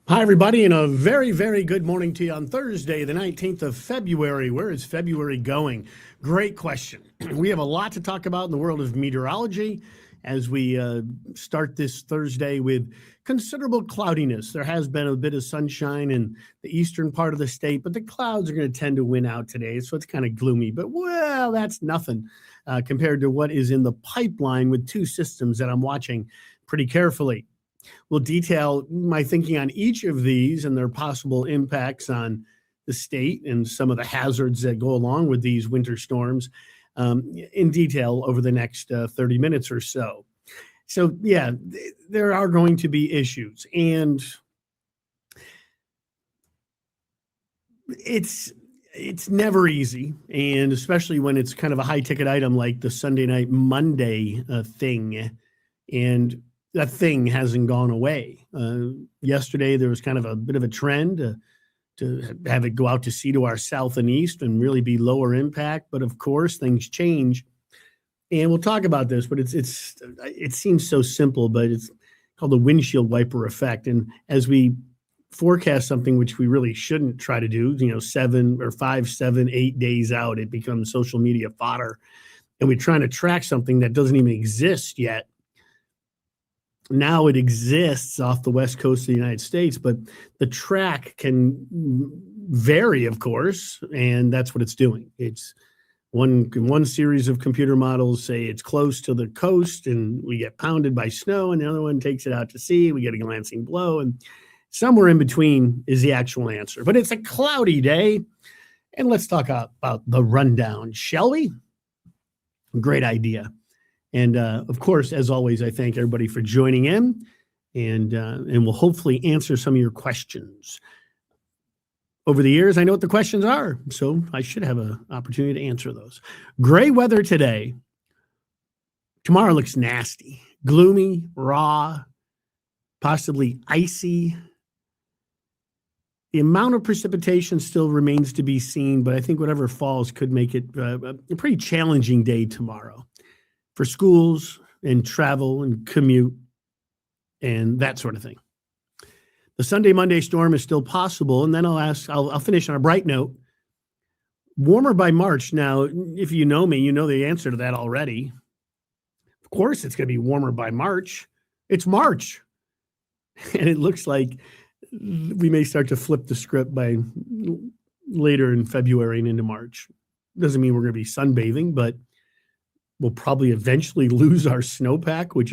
Hi, everybody, and a very, very good morning to you on Thursday, the 19th of February. Where is February going? Great question. We have a lot to talk about in the world of meteorology as we start this Thursday with considerable cloudiness. There has been a bit of sunshine in the eastern part of the state, but the clouds are going to tend to win out today, so it's kind of gloomy. But, well, that's nothing compared to what is in the pipeline with two systems that I'm watching pretty carefully. We'll detail my thinking on each of these and their possible impacts on the state and some of the hazards that go along with these winter storms in detail over the next 30 minutes or so. So, yeah, there are going to be issues. And it's never easy, and especially when it's kind of a high ticket item like the Sunday night Monday thing. And that thing hasn't gone away. Yesterday, there was kind of a bit of a trend to have it go out to sea to our south and east and really be lower impact. But of course, things change. And we'll talk about this, but it seems so simple, but it's called the windshield wiper effect. And as we forecast something which we really shouldn't try to do, 5, 7, 8 days out, it becomes social media fodder. And we're trying to track something that doesn't even exist yet. Now it exists off the west coast of the United States, but the track can vary, of course, and that's what it's doing. It's one series of computer models say it's close to the coast and we get pounded by snow, and the other one takes it out to sea, we get a glancing blow, and somewhere in between is the actual answer. But it's a cloudy day, and let's talk about the rundown, shall we? Great idea. And of course, as always, I thank everybody for joining in, and we'll hopefully answer some of your questions. Over the years, I know what the questions are, so I should have an opportunity to answer those. Gray weather today. Tomorrow looks nasty, gloomy, raw, possibly icy. The amount of precipitation still remains to be seen, but I think whatever falls could make it a pretty challenging day tomorrow for schools and travel and commute and that sort of thing. The Sunday, Monday storm is still possible. And then I'll finish on a bright note. Warmer by March. Now, if you know me, you know the answer to that already. Of course, it's going to be warmer by March. It's March. And it looks like we may start to flip the script by later in February and into March. Doesn't mean we're going to be sunbathing, but we'll probably eventually lose our snowpack, which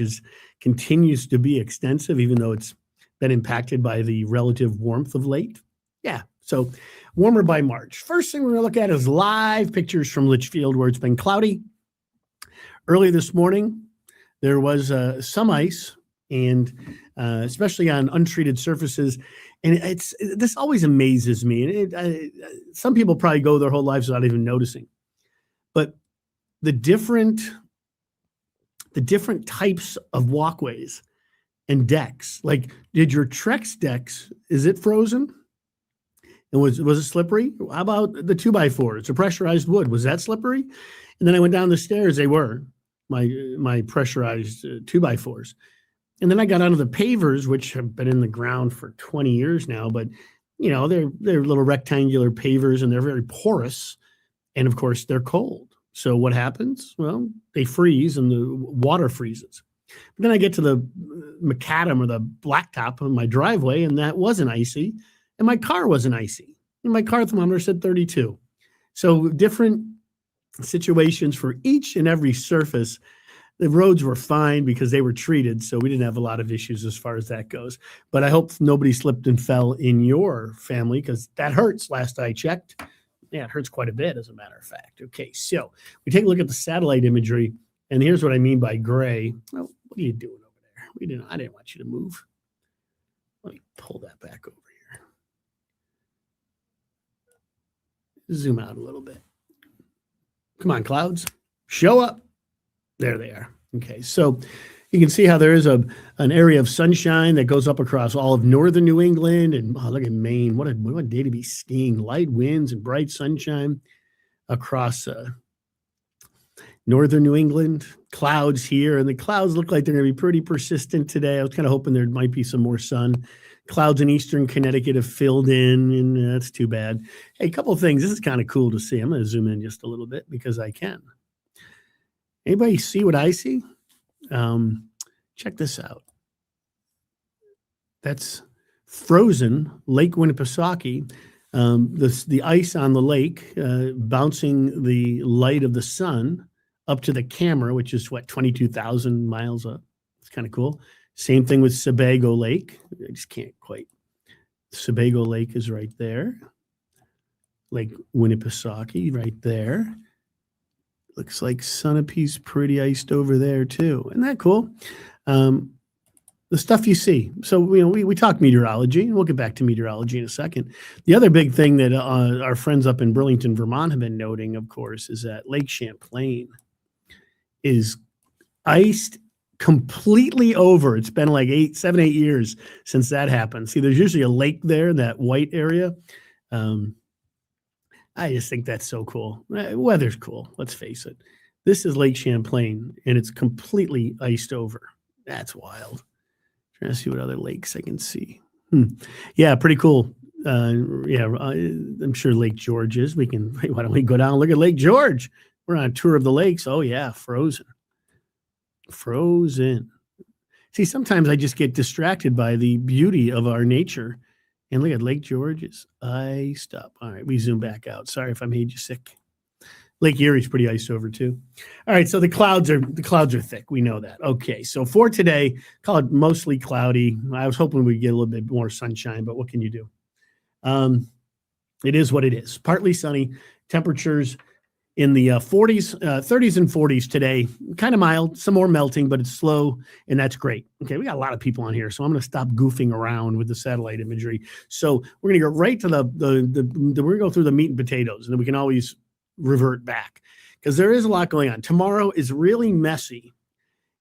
continues to be extensive, even though it's been impacted by the relative warmth of late. Yeah, so warmer by March. First thing we're going to look at is live pictures from Litchfield, where it's been cloudy. Early this morning, there was some ice, and especially on untreated surfaces. And this always amazes me. And some people probably go their whole lives without even noticing. But the different types of walkways and decks, like, did your Trex decks, is it frozen? And was it slippery? How about the 2x4s, the pressurized wood? Was that slippery? And then I went down the stairs. They were my pressurized 2x4s. And then I got onto the pavers, which have been in the ground for 20 years now, but they're little rectangular pavers and they're very porous. And of course they're cold. So what happens? Well, they freeze and the water freezes. But then I get to the macadam or the blacktop on my driveway, and that wasn't icy, and my car wasn't icy. And my car thermometer said 32. So different situations for each and every surface. The roads were fine because they were treated, so we didn't have a lot of issues as far as that goes. But I hope nobody slipped and fell in your family, because that hurts last I checked. Yeah, it hurts quite a bit, as a matter of fact. Okay, so we take a look at the satellite imagery, and here's what I mean by gray. Oh, what are you doing over there? I didn't want you to move. Let me pull that back over here. Zoom out a little bit. Come on, clouds. Show up. There they are. Okay, so you can see how there is an area of sunshine that goes up across all of northern New England. And look at Maine. What a day to be skiing. Light winds and bright sunshine across northern New England. Clouds here. And the clouds look like they're going to be pretty persistent today. I was kind of hoping there might be some more sun. Clouds in eastern Connecticut have filled in, and that's too bad. Hey, a couple of things. This is kind of cool to see. I'm going to zoom in just a little bit because I can. Anybody see what I see? Check this out. That's frozen Lake Winnipesaukee. The ice on the lake bouncing the light of the sun up to the camera, which is 22,000 miles up. It's kind of cool. Same thing with Sebago Lake. I just can't quite. Sebago Lake is right there. Lake Winnipesaukee right there. Looks like Sunapee's pretty iced over there too. Isn't that cool? The stuff you see. So, we talk meteorology, and we'll get back to meteorology in a second. The other big thing that our friends up in Burlington, Vermont have been noting, of course, is that Lake Champlain is iced completely over. It's been like 7, 8 years since that happened. See, there's usually a lake there, that white area. I just think that's so cool. Weather's cool. Let's face it. This is Lake Champlain, and it's completely iced over. That's wild. Trying to see what other lakes I can see. Yeah, pretty cool. I'm sure Lake George is. Why don't we go down and look at Lake George? We're on a tour of the lakes. Oh, yeah, frozen. See, sometimes I just get distracted by the beauty of our nature. And look at Lake George is iced up. All right, we zoom back out. Sorry if I made you sick. Lake Erie's pretty iced over too. All right, so the clouds are thick. We know that. Okay, so for today, call it mostly cloudy. I was hoping we'd get a little bit more sunshine, but what can you do? It is what it is. Partly sunny. Temperatures in the 40s, 30s and 40s today. Kind of mild, some more melting, but it's slow, and that's great. Okay, we got a lot of people on here, so I'm going to stop goofing around with the satellite imagery. So we're going to go right to we're going to go through the meat and potatoes, and then we can always revert back because there is a lot going on. Tomorrow is really messy,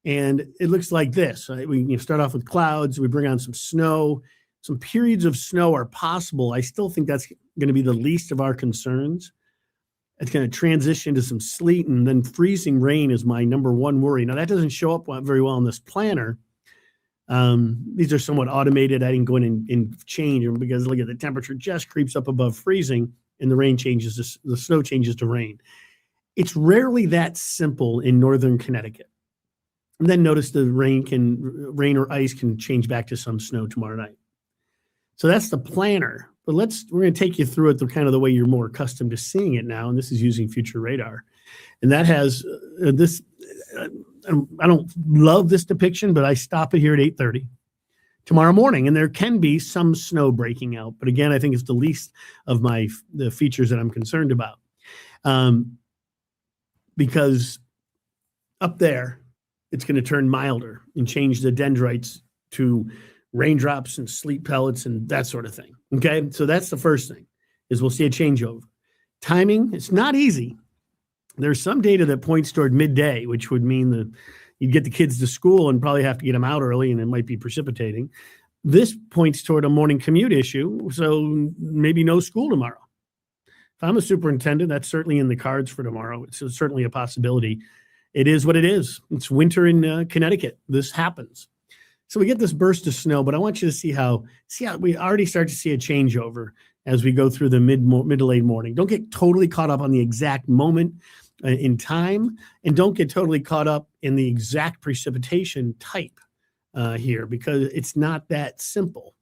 and it looks like this. We start off with clouds. We bring on some snow. Some periods of snow are possible. I still think that's going to be the least of our concerns. It's going to transition to some sleet, and then freezing rain is my number one worry. Now, that doesn't show up very well in this planner. These are somewhat automated. I didn't go in and change them because look at the temperature just creeps up above freezing, and the snow changes to rain. It's rarely that simple in northern Connecticut. And then notice the rain or ice can change back to some snow tomorrow night. So that's the planner. But we're going to take you through it the way you're more accustomed to seeing it now. And this is using future radar. And that has this. I don't love this depiction, but I stop it here at 8:30 tomorrow morning. And there can be some snow breaking out. But again, I think it's the least of the features that I'm concerned about. Because up there, it's going to turn milder and change the dendrites to raindrops and sleet pellets and that sort of thing. Okay, so that's the first thing, is we'll see a changeover. Timing, it's not easy. There's some data that points toward midday, which would mean that you'd get the kids to school and probably have to get them out early, and it might be precipitating. This points toward a morning commute issue, so maybe no school tomorrow. If I'm a superintendent, that's certainly in the cards for tomorrow. It's certainly a possibility. It is what it is. It's winter in Connecticut. This happens. So we get this burst of snow, but I want you to see how we already start to see a changeover as we go through the mid to late morning. Don't get totally caught up on the exact moment in time, and don't get totally caught up in the exact precipitation type here, because it's not that simple.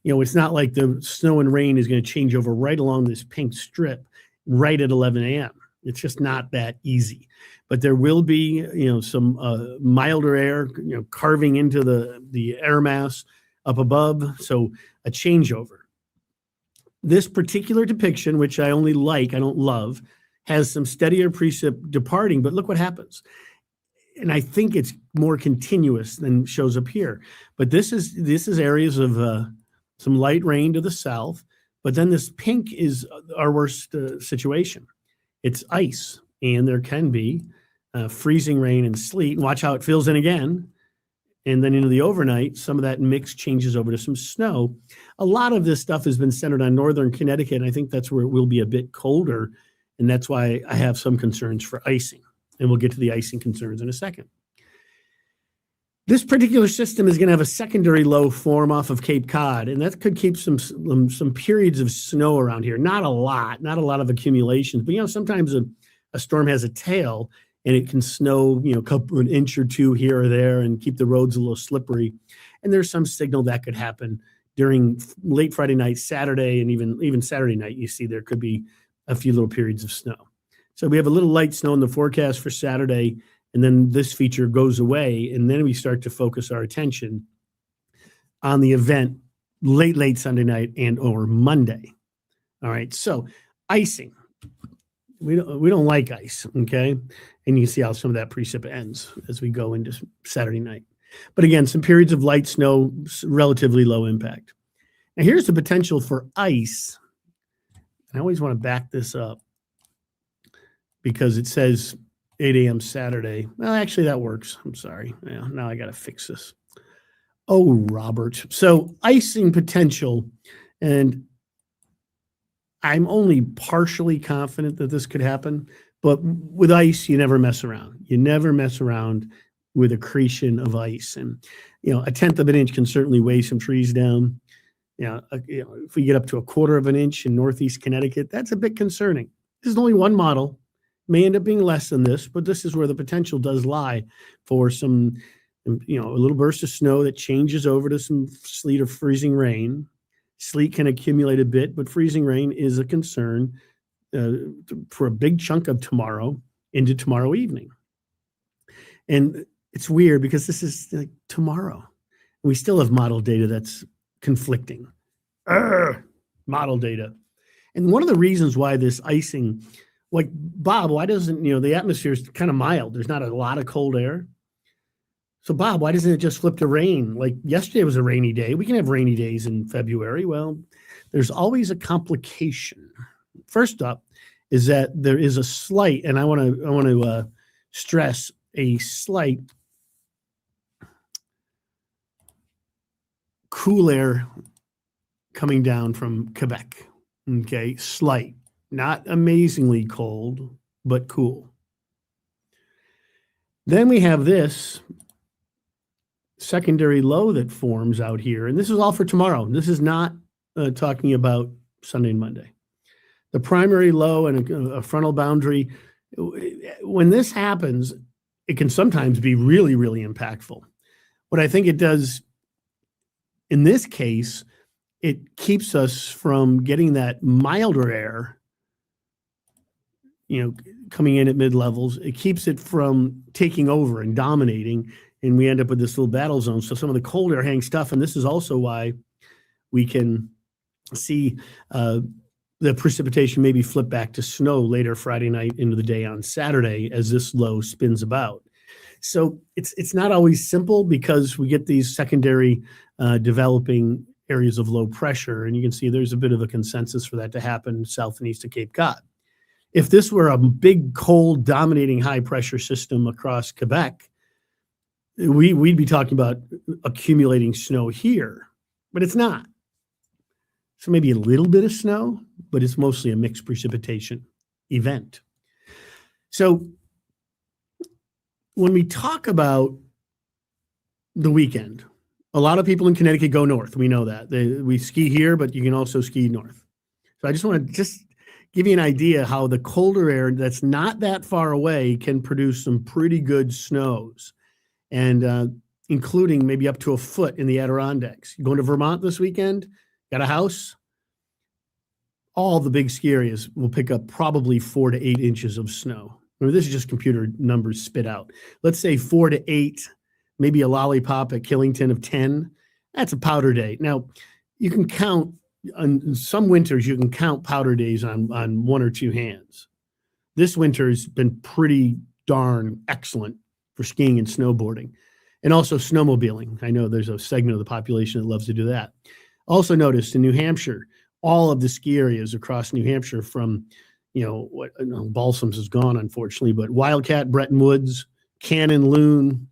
It's not like the snow and rain is going to change over right along this pink strip right at 11 a.m. It's just not that easy. But there will be, some milder air, carving into the air mass up above. So a changeover. This particular depiction, which I only I don't love, has some steadier precip departing. But look what happens. And I think it's more continuous than shows up here. But this is areas of some light rain to the south. But then this pink is our worst situation. It's ice, and there can be freezing rain and sleet. Watch how it fills in again. And then into the overnight, some of that mix changes over to some snow. A lot of this stuff has been centered on northern Connecticut, and I think that's where it will be a bit colder. And that's why I have some concerns for icing. And we'll get to the icing concerns in a second. This particular system is going to have a secondary low form off of Cape Cod, and that could keep some periods of snow around here. Not a lot of accumulations, but sometimes a storm has a tail and it can snow, an inch or two here or there and keep the roads a little slippery. And there's some signal that could happen during late Friday night, Saturday, and even Saturday night. You see there could be a few little periods of snow. So we have a little light snow in the forecast for Saturday. And then this feature goes away, and then we start to focus our attention on the event late Sunday night and or Monday. All right, so icing. We don't like ice, okay? And you can see how some of that precip ends as we go into Saturday night. But again, some periods of light snow, relatively low impact. Now here's the potential for ice. I always want to back this up because it says 8 a.m. Saturday. Well, actually, that works. I'm sorry. Yeah, now I got to fix this. Oh, Robert. So icing potential, and I'm only partially confident that this could happen, but with ice, you never mess around. You never mess around with accretion of ice. And, 1/10 of an inch can certainly weigh some trees down. If we get up to 1/4 of an inch in Northeast Connecticut, that's a bit concerning. This is only one model. May end up being less than this, but this is where the potential does lie for some, a little burst of snow that changes over to some sleet or freezing rain. Sleet can accumulate a bit, but freezing rain is a concern for a big chunk of tomorrow into tomorrow evening. And it's weird because this is like tomorrow. We still have model data that's conflicting. Model data. And one of the reasons why this icing, like, Bob, why doesn't, the atmosphere is kind of mild. There's not a lot of cold air. So, Bob, why doesn't it just flip to rain? Like yesterday was a rainy day. We can have rainy days in February. Well, there's always a complication. First up is that there is a slight, and I want to stress a slight cool air coming down from Quebec. Okay, slight. Not amazingly cold, but cool. Then we have this secondary low that forms out here. And this is all for tomorrow. This is not talking about Sunday and Monday. The primary low and a frontal boundary, when this happens, it can sometimes be really, really impactful. What I think it does in this case, it keeps us from getting that milder air coming in at mid-levels. It keeps it from taking over and dominating, and we end up with this little battle zone. So some of the cold air hangs tough, and this is also why we can see the precipitation maybe flip back to snow later Friday night into the day on Saturday as this low spins about. So it's not always simple because we get these secondary developing areas of low pressure, and you can see there's a bit of a consensus for that to happen south and east of Cape Cod. If this were a big, cold, dominating high-pressure system across Quebec, we'd be talking about accumulating snow here, but it's not. So maybe a little bit of snow, but it's mostly a mixed precipitation event. So when we talk about the weekend, a lot of people in Connecticut go north. We know that. We ski here, but you can also ski north. So I just want to give you an idea how the colder air that's not that far away can produce some pretty good snows, and including maybe up to a foot in the Adirondacks. You going to Vermont this weekend? Got a house? All the big ski areas will pick up probably 4 to 8 inches of snow. Remember, this is just computer numbers spit out. Let's say 4 to 8, maybe a lollipop at Killington of 10. That's a powder day. Now, you can count. On some winters, you can count powder days on one or two hands. This winter has been pretty darn excellent for skiing and snowboarding, and also snowmobiling. I know there's a segment of the population that loves to do that. Also noticed in New Hampshire, all of the ski areas across New Hampshire from, Balsams is gone, unfortunately, but Wildcat, Bretton Woods, Cannon, Loon,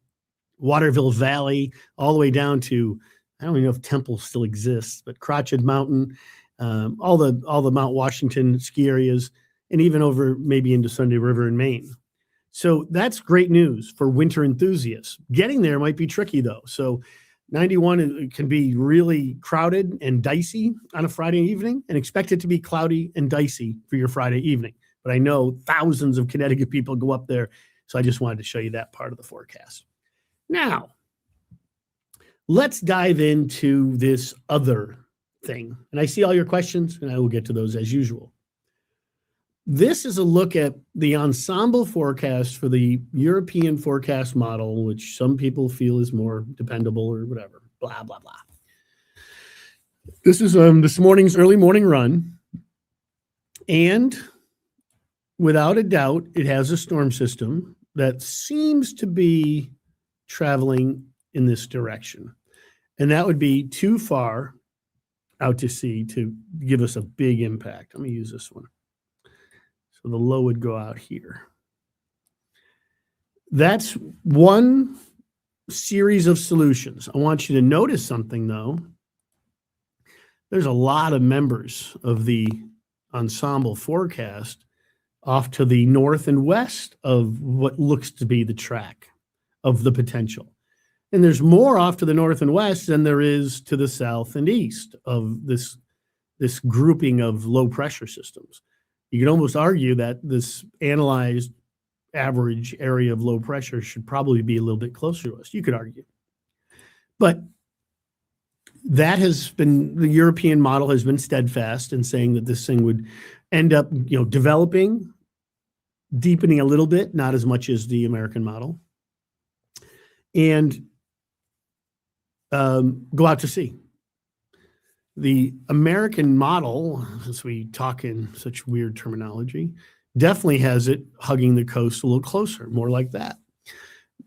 Waterville Valley, all the way down to, I don't even know if Temple still exists, but Crotched Mountain, all the Mount Washington ski areas, and even over maybe into Sunday River in Maine. So that's great news for winter enthusiasts. Getting there might be tricky though. So 91 can be really crowded and dicey on a Friday evening, and expect it to be cloudy and dicey for your Friday evening. But I know thousands of Connecticut people go up there, so I just wanted to show you that part of the forecast. Now, let's dive into this other thing. And I see all your questions, and I will get to those as usual. This is a look at the ensemble forecast for the European forecast model, which some people feel is more dependable or whatever, blah, blah, blah. This is this morning's early morning run. And without a doubt, it has a storm system that seems to be traveling in this direction. And that would be too far out to sea to give us a big impact. Let me use this one. So the low would go out here. That's one series of solutions. I want you to notice something, though. There's a lot of members of the ensemble forecast off to the north and west of what looks to be the track of the potential. And there's more off to the north and west than there is to the south and east of this grouping of low pressure systems. You could almost argue that this analyzed average area of low pressure should probably be a little bit closer to us. You could argue. But that has been, the European model has been steadfast in saying that this thing would end up, developing, deepening a little bit, not as much as the American model, and go out to sea. The American model, as we talk in such weird terminology, definitely has it hugging the coast a little closer, more like that.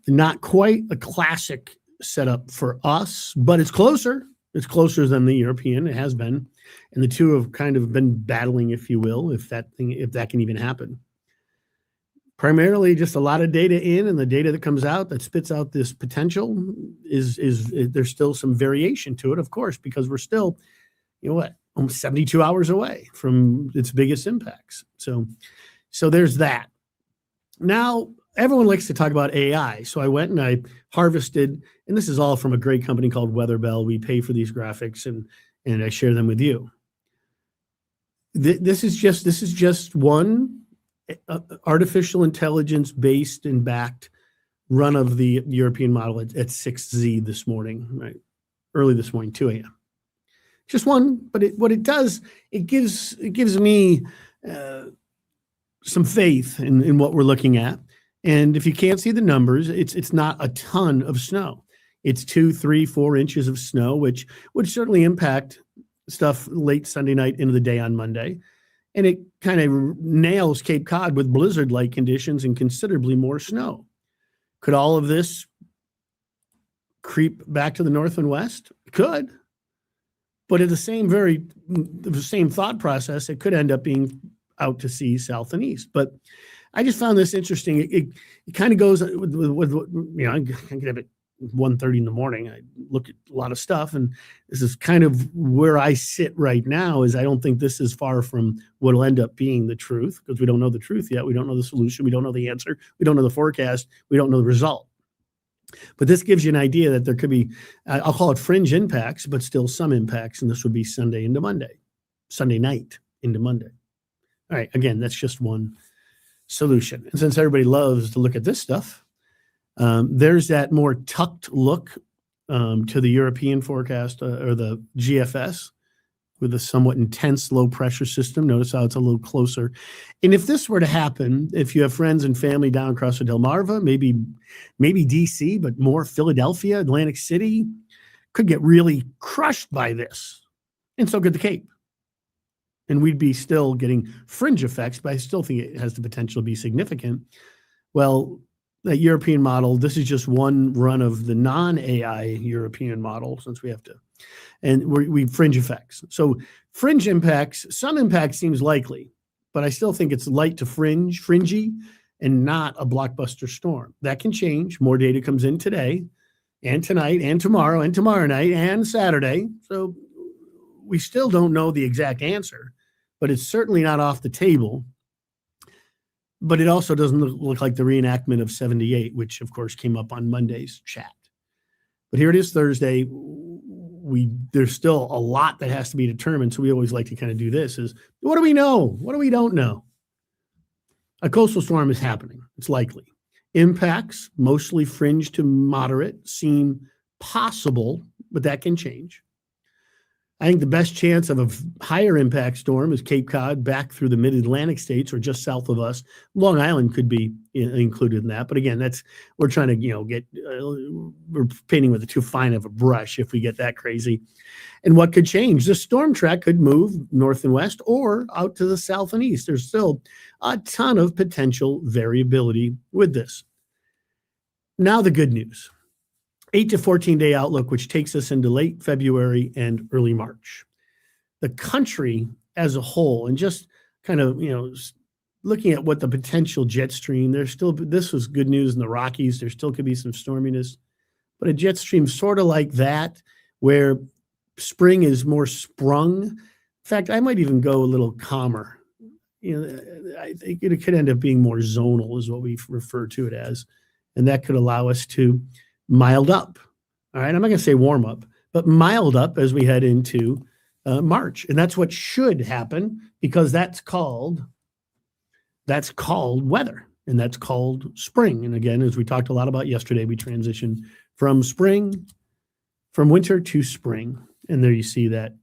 Not quite a classic setup for us, but it's closer. It's closer than the European. It has been. And the two have kind of been battling, if you will, if that can even happen. Primarily just a lot of data in, and the data that comes out that spits out this potential is there's still some variation to it, of course, because we're still, almost 72 hours away from its biggest impacts. So there's that. Now, everyone likes to talk about AI. So I went and I harvested, and this is all from a great company called Weatherbell. We pay for these graphics and I share them with you. This is just one artificial intelligence based and backed run of the European model at 6Z this morning, right? Early this morning, 2 a.m. Just one, but what it does, it gives me some faith in what we're looking at. And if you can't see the numbers, it's not a ton of snow. It's 2, 3, 4 inches of snow, which would certainly impact stuff late Sunday night into the day on Monday. And it kind of nails Cape Cod with blizzard-like conditions and considerably more snow. Could all of this creep back to the north and west? It could. But at the same thought process, it could end up being out to sea, south and east. But I just found this interesting. It kind of goes with I can get up at 1:30 in the morning. I look at a lot of stuff, and this is kind of where I sit right now. Is I don't think this is far from what will end up being the truth, because we don't know the truth yet. We don't know the solution. We don't know the answer. We don't know the forecast. We don't know the result. But this gives you an idea that there could be, I'll call it fringe impacts, but still some impacts. And this would be Sunday into Monday, Sunday night into Monday. All right. Again, that's just one solution. And since everybody loves to look at this stuff, there's that more tucked look to the European forecast or the GFS with a somewhat intense low pressure system. Notice how it's a little closer. And if this were to happen, if you have friends and family down across the Delmarva, maybe DC, but more Philadelphia, Atlantic City, could get really crushed by this. And so could the Cape. And we'd be still getting fringe effects, but I still think it has the potential to be significant. Well, that European model, this is just one run of the non-AI European model, since we have to, and we fringe effects. So fringe impacts, some impact seems likely, but I still think it's light to fringy, and not a blockbuster storm. That can change. More data comes in today and tonight and tomorrow night and Saturday. So we still don't know the exact answer, but it's certainly not off the table. but it also doesn't look like the reenactment of 78, which of course came up on Monday's chat. But here it is Thursday. There's still a lot that has to be determined. So we always like to kind of do this is, what do we know? What do we don't know? A coastal storm is happening. It's likely. Impacts, mostly fringe to moderate, seem possible, but that can change. I think the best chance of a higher impact storm is Cape Cod back through the mid-Atlantic states or just south of us. Long Island could be included in that. But again, we're trying to, we're painting with too fine of a brush if we get that crazy. And what could change? The storm track could move north and west or out to the south and east. There's still a ton of potential variability with this. Now the good news. 8 to 14-day outlook, which takes us into late February and early March. The country as a whole, and just kind of, looking at what the potential jet stream, this was good news in the Rockies. There still could be some storminess, but a jet stream sort of like that, where spring is more sprung. In fact, I might even go a little calmer. I think it could end up being more zonal is what we refer to it as. And that could allow us to mild up. All right. I'm not going to say warm up, but mild up as we head into March. And that's what should happen because that's called weather and that's called spring. And again, as we talked a lot about yesterday, we transition from winter to spring. And there you see that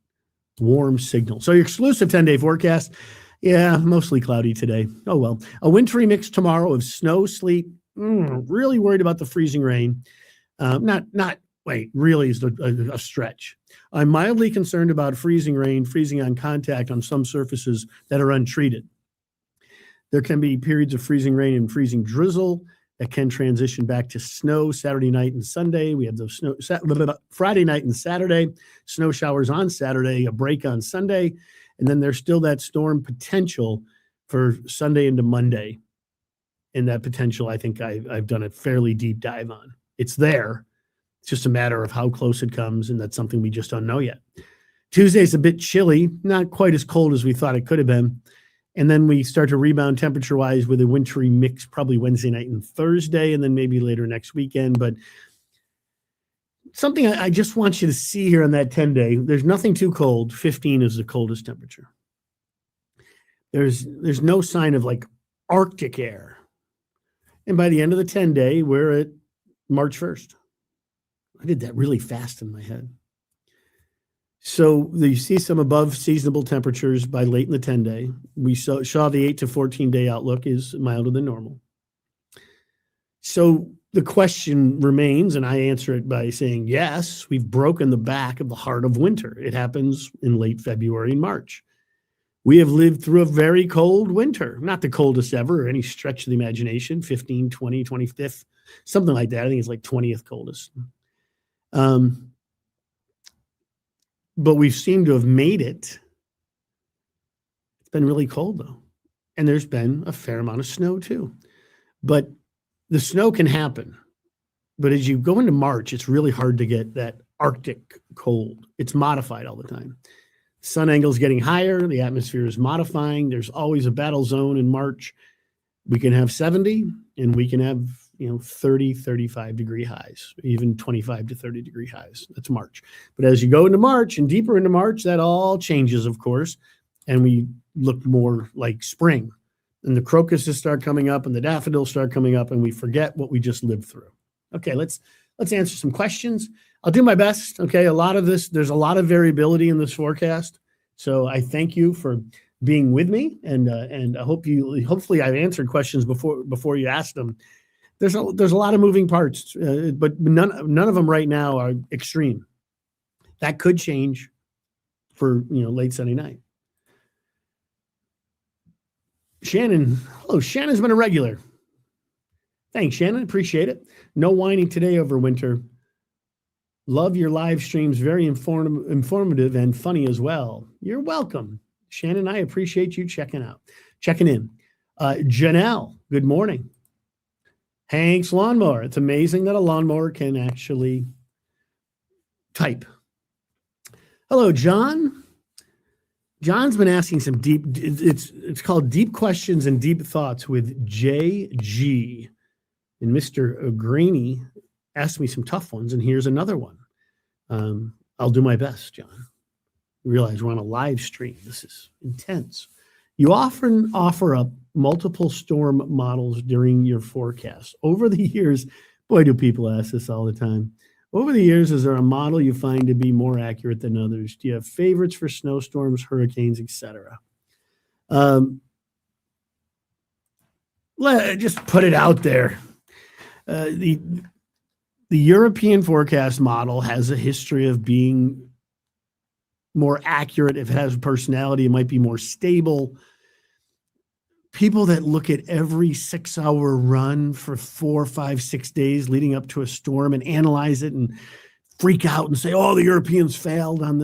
warm signal. So your exclusive 10-day forecast. Yeah, mostly cloudy today. Oh, well, a wintry mix tomorrow of snow, sleet. Really worried about the freezing rain. Really is a stretch. I'm mildly concerned about freezing rain, freezing on contact on some surfaces that are untreated. There can be periods of freezing rain and freezing drizzle that can transition back to snow Saturday night and Sunday. We have those Friday night and Saturday, snow showers on Saturday, a break on Sunday, and then there's still that storm potential for Sunday into Monday. And that potential, I think I've done a fairly deep dive on. It's there. It's just a matter of how close it comes, and that's something we just don't know yet. Tuesday's a bit chilly, not quite as cold as we thought it could have been. And then we start to rebound temperature-wise with a wintry mix probably Wednesday night and Thursday, and then maybe later next weekend. But something I just want you to see here on that 10-day, there's nothing too cold. 15 is the coldest temperature. There's no sign of like Arctic air. And by the end of the 10-day, we're at March 1st. I did that really fast in my head. So you see some above seasonable temperatures by late in the 10-day. We saw the 8 to 14-day outlook is milder than normal. So the question remains, and I answer it by saying, yes, we've broken the back of the heart of winter. It happens in late February and March. We have lived through a very cold winter, not the coldest ever or any stretch of the imagination, 15, 20, 25th, something like that. I think it's like 20th coldest. But we've seemed to have made it. It's been really cold, though. And there's been a fair amount of snow, too. But the snow can happen. But as you go into March, it's really hard to get that Arctic cold. It's modified all the time. Sun angle is getting higher. The atmosphere is modifying. There's always a battle zone in March. We can have 70, and we can have 30, 35 degree highs, even 25 to 30 degree highs. That's March. But as you go into March and deeper into March, that all changes, of course, and we look more like spring. And the crocuses start coming up and the daffodils start coming up, and we forget what we just lived through. Okay, let's answer some questions. I'll do my best. Okay, there's a lot of variability in this forecast. So I thank you for being with me, and hopefully I've answered questions before you ask them. There's a lot of moving parts, but none of them right now are extreme. That could change for late Sunday night. Shannon, hello. Shannon's been a regular. Thanks, Shannon. Appreciate it. No whining today over winter. Love your live streams. Very informative and funny as well. You're welcome, Shannon. I appreciate you checking in. Janelle, good morning. Hank's lawnmower. It's amazing that a lawnmower can actually type. Hello, John. John's been asking some it's called Deep Questions and Deep Thoughts with JG. And Mr. Graney asked me some tough ones, and here's another one. I'll do my best, John. Realize we're on a live stream. This is intense. You often offer up multiple storm models during your forecast. Over the years, boy, do people ask this all the time. Over the years, is there a model you find to be more accurate than others? Do you have favorites for snowstorms, hurricanes, etc.? Just put it out there. The European forecast model has a history of being more accurate. If it has personality, it might be more stable. People that look at every 6-hour run for 4, 5, 6 days leading up to a storm and analyze it and freak out and say, oh, the Europeans failed on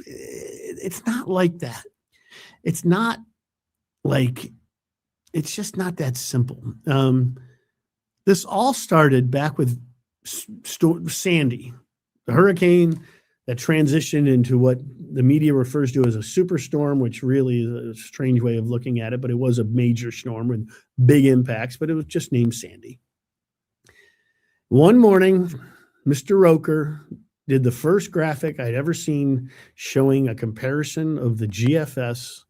it's not like that. It's not like, it's just not that simple. This all started back with Sandy, the hurricane that transitioned into what the media refers to as a superstorm, which really is a strange way of looking at it, but it was a major storm with big impacts, but it was just named Sandy. One morning, Mr. Roker did the first graphic I'd ever seen showing a comparison of the GFS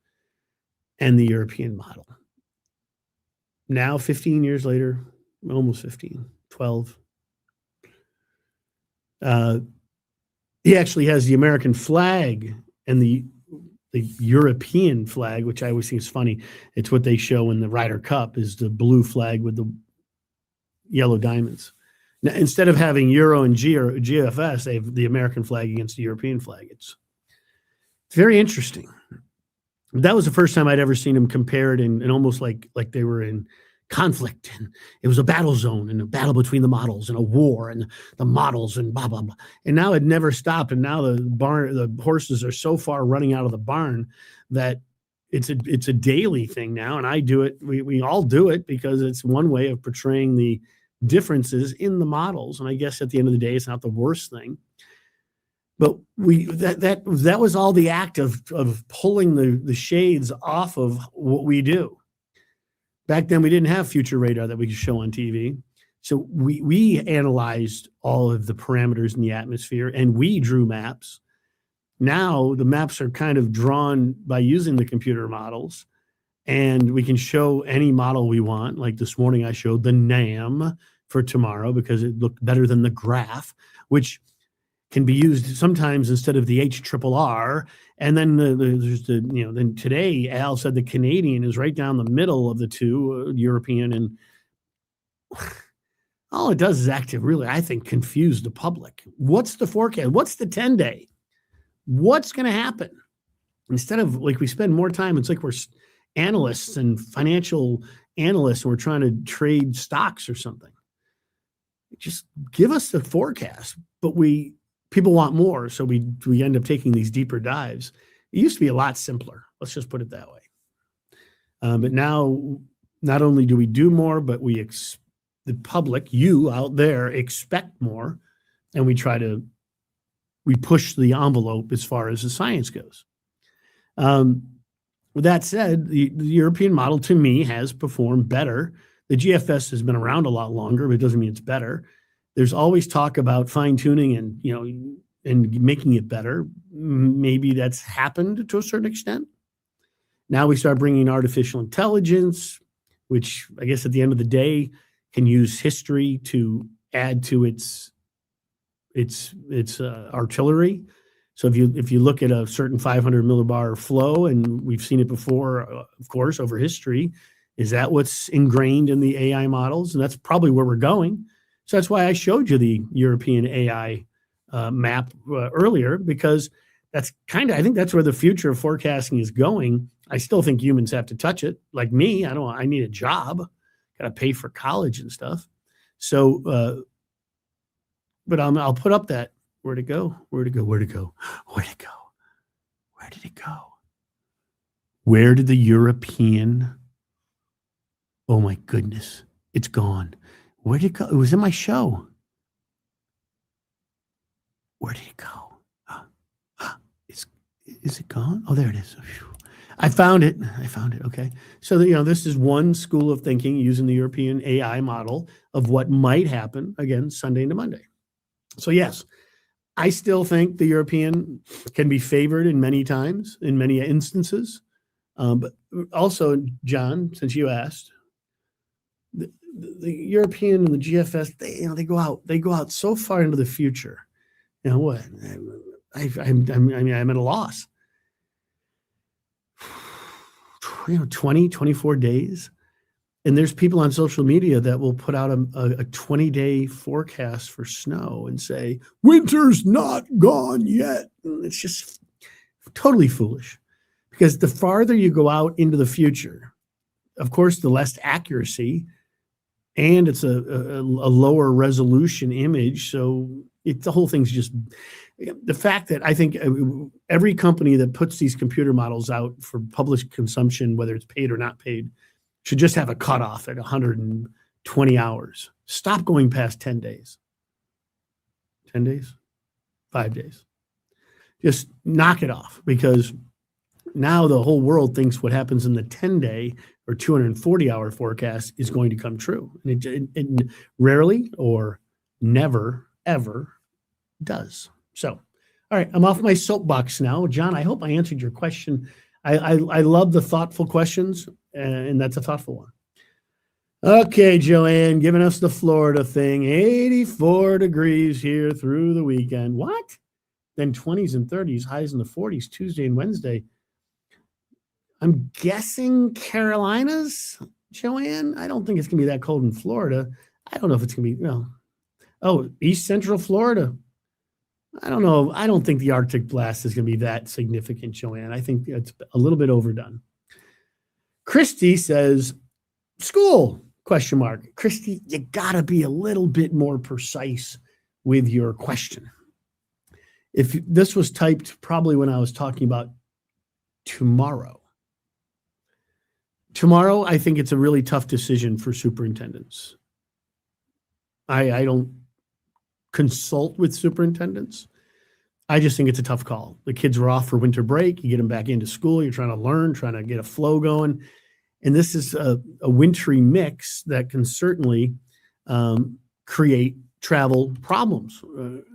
and the European model. Now, 15 years later, almost 15, 12, he actually has the American flag and the European flag, which I always think is funny. It's what they show in the Ryder Cup is the blue flag with the yellow diamonds. Now, instead of having Euro and GFS, they have the American flag against the European flag. It's very interesting. That was the first time I'd ever seen them compared and almost like they were in conflict, and it was a battle zone and a battle between the models and a war and the models and blah, blah, blah. And now it never stopped. And now the horses are so far running out of the barn that it's a daily thing now. And I do it. We all do it because it's one way of portraying the differences in the models. And I guess at the end of the day, it's not the worst thing. But that was all the act of pulling the shades off of what we do. Back then, we didn't have future radar that we could show on TV. So we analyzed all of the parameters in the atmosphere, and we drew maps. Now the maps are kind of drawn by using the computer models, and we can show any model we want. Like this morning, I showed the NAM for tomorrow because it looked better than the graph, which can be used sometimes instead of the HRRR. And then there's then today, Al said the Canadian is right down the middle of the two, European, and all it does is really, I think, confuse the public. What's the forecast? What's the 10-day? What's going to happen? Instead of like we spend more time, it's like we're analysts and financial analysts and we're trying to trade stocks or something. Just give us the forecast, but people want more, so we end up taking these deeper dives. It used to be a lot simpler. Let's just put it that way. But now, not only do we do more, but the public, you out there, expect more, and we push the envelope as far as the science goes. With that said, the European model, to me, has performed better. The GFS has been around a lot longer, but it doesn't mean it's better. There's always talk about fine-tuning and making it better. Maybe that's happened to a certain extent. Now we start bringing artificial intelligence, which I guess at the end of the day can use history to add to its artillery. So if you look at a certain 500 millibar flow, and we've seen it before, of course, over history, is that what's ingrained in the AI models? And that's probably where we're going. So that's why I showed you the European AI map earlier, because I think that's where the future of forecasting is going. I still think humans have to touch it. Like me, I need a job, got to pay for college and stuff. So, but I'll put up that, where'd it go? Where did it go? Where did the European, oh my goodness, it's gone. Where did it go? It was in my show. Where did it go? Is it gone? Oh, there it is. I found it. Okay. So, this is one school of thinking using the European AI model of what might happen, again, Sunday into Monday. So, yes, I still think the European can be favored in many times, in many instances. But also, John, since you asked, the European and the GFS, they go out so far into the future. What? I'm at a loss. 20, 24 days. And there's people on social media that will put out a 20-day forecast for snow and say, winter's not gone yet. It's just totally foolish, because the farther you go out into the future, of course, the less accuracy, and it's a lower resolution image. So the whole thing's just the fact that I think every company that puts these computer models out for public consumption, whether it's paid or not paid, should just have a cutoff at 120 hours. Stop going past 10 days. 10 days? 5 days. Just knock it off, because now the whole world thinks what happens in the 10-day or 240-hour forecast is going to come true. And it rarely or never, ever does. So, all right, I'm off my soapbox now. John, I hope I answered your question. I love the thoughtful questions, and that's a thoughtful one. Okay, Joanne, giving us the Florida thing. 84 degrees here through the weekend. What? Then 20s and 30s, highs in the 40s Tuesday and Wednesday. I'm guessing Carolinas, Joanne. I don't think it's going to be that cold in Florida. I don't know if it's going to be, East Central Florida. I don't know. I don't think the Arctic blast is going to be that significant, Joanne. I think it's a little bit overdone. Christy says, school, ? Christy, you got to be a little bit more precise with your question. If this was typed probably when I was talking about tomorrow, I think it's a really tough decision for superintendents. I don't consult with superintendents. I just think it's a tough call. The kids are off for winter break. You get them back into school. You're trying to learn, trying to get a flow going. And this is a wintry mix that can certainly create travel problems.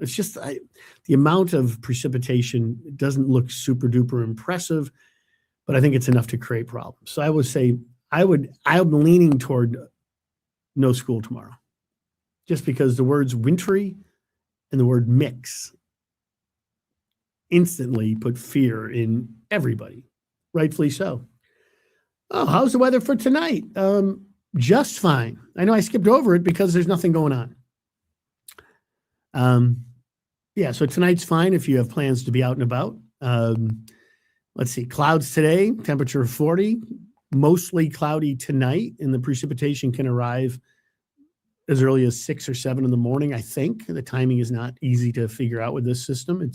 It's just the amount of precipitation doesn't look super duper impressive, but I think it's enough to create problems. So I would say I'm leaning toward no school tomorrow, just because the words wintry and the word mix instantly put fear in everybody, rightfully so. Oh, how's the weather for tonight? Just fine. I know I skipped over it because there's nothing going on. So tonight's fine if you have plans to be out and about. Let's see, clouds today, temperature 40, mostly cloudy tonight, and the precipitation can arrive as early as 6 or 7 in the morning, I think. The timing is not easy to figure out with this system.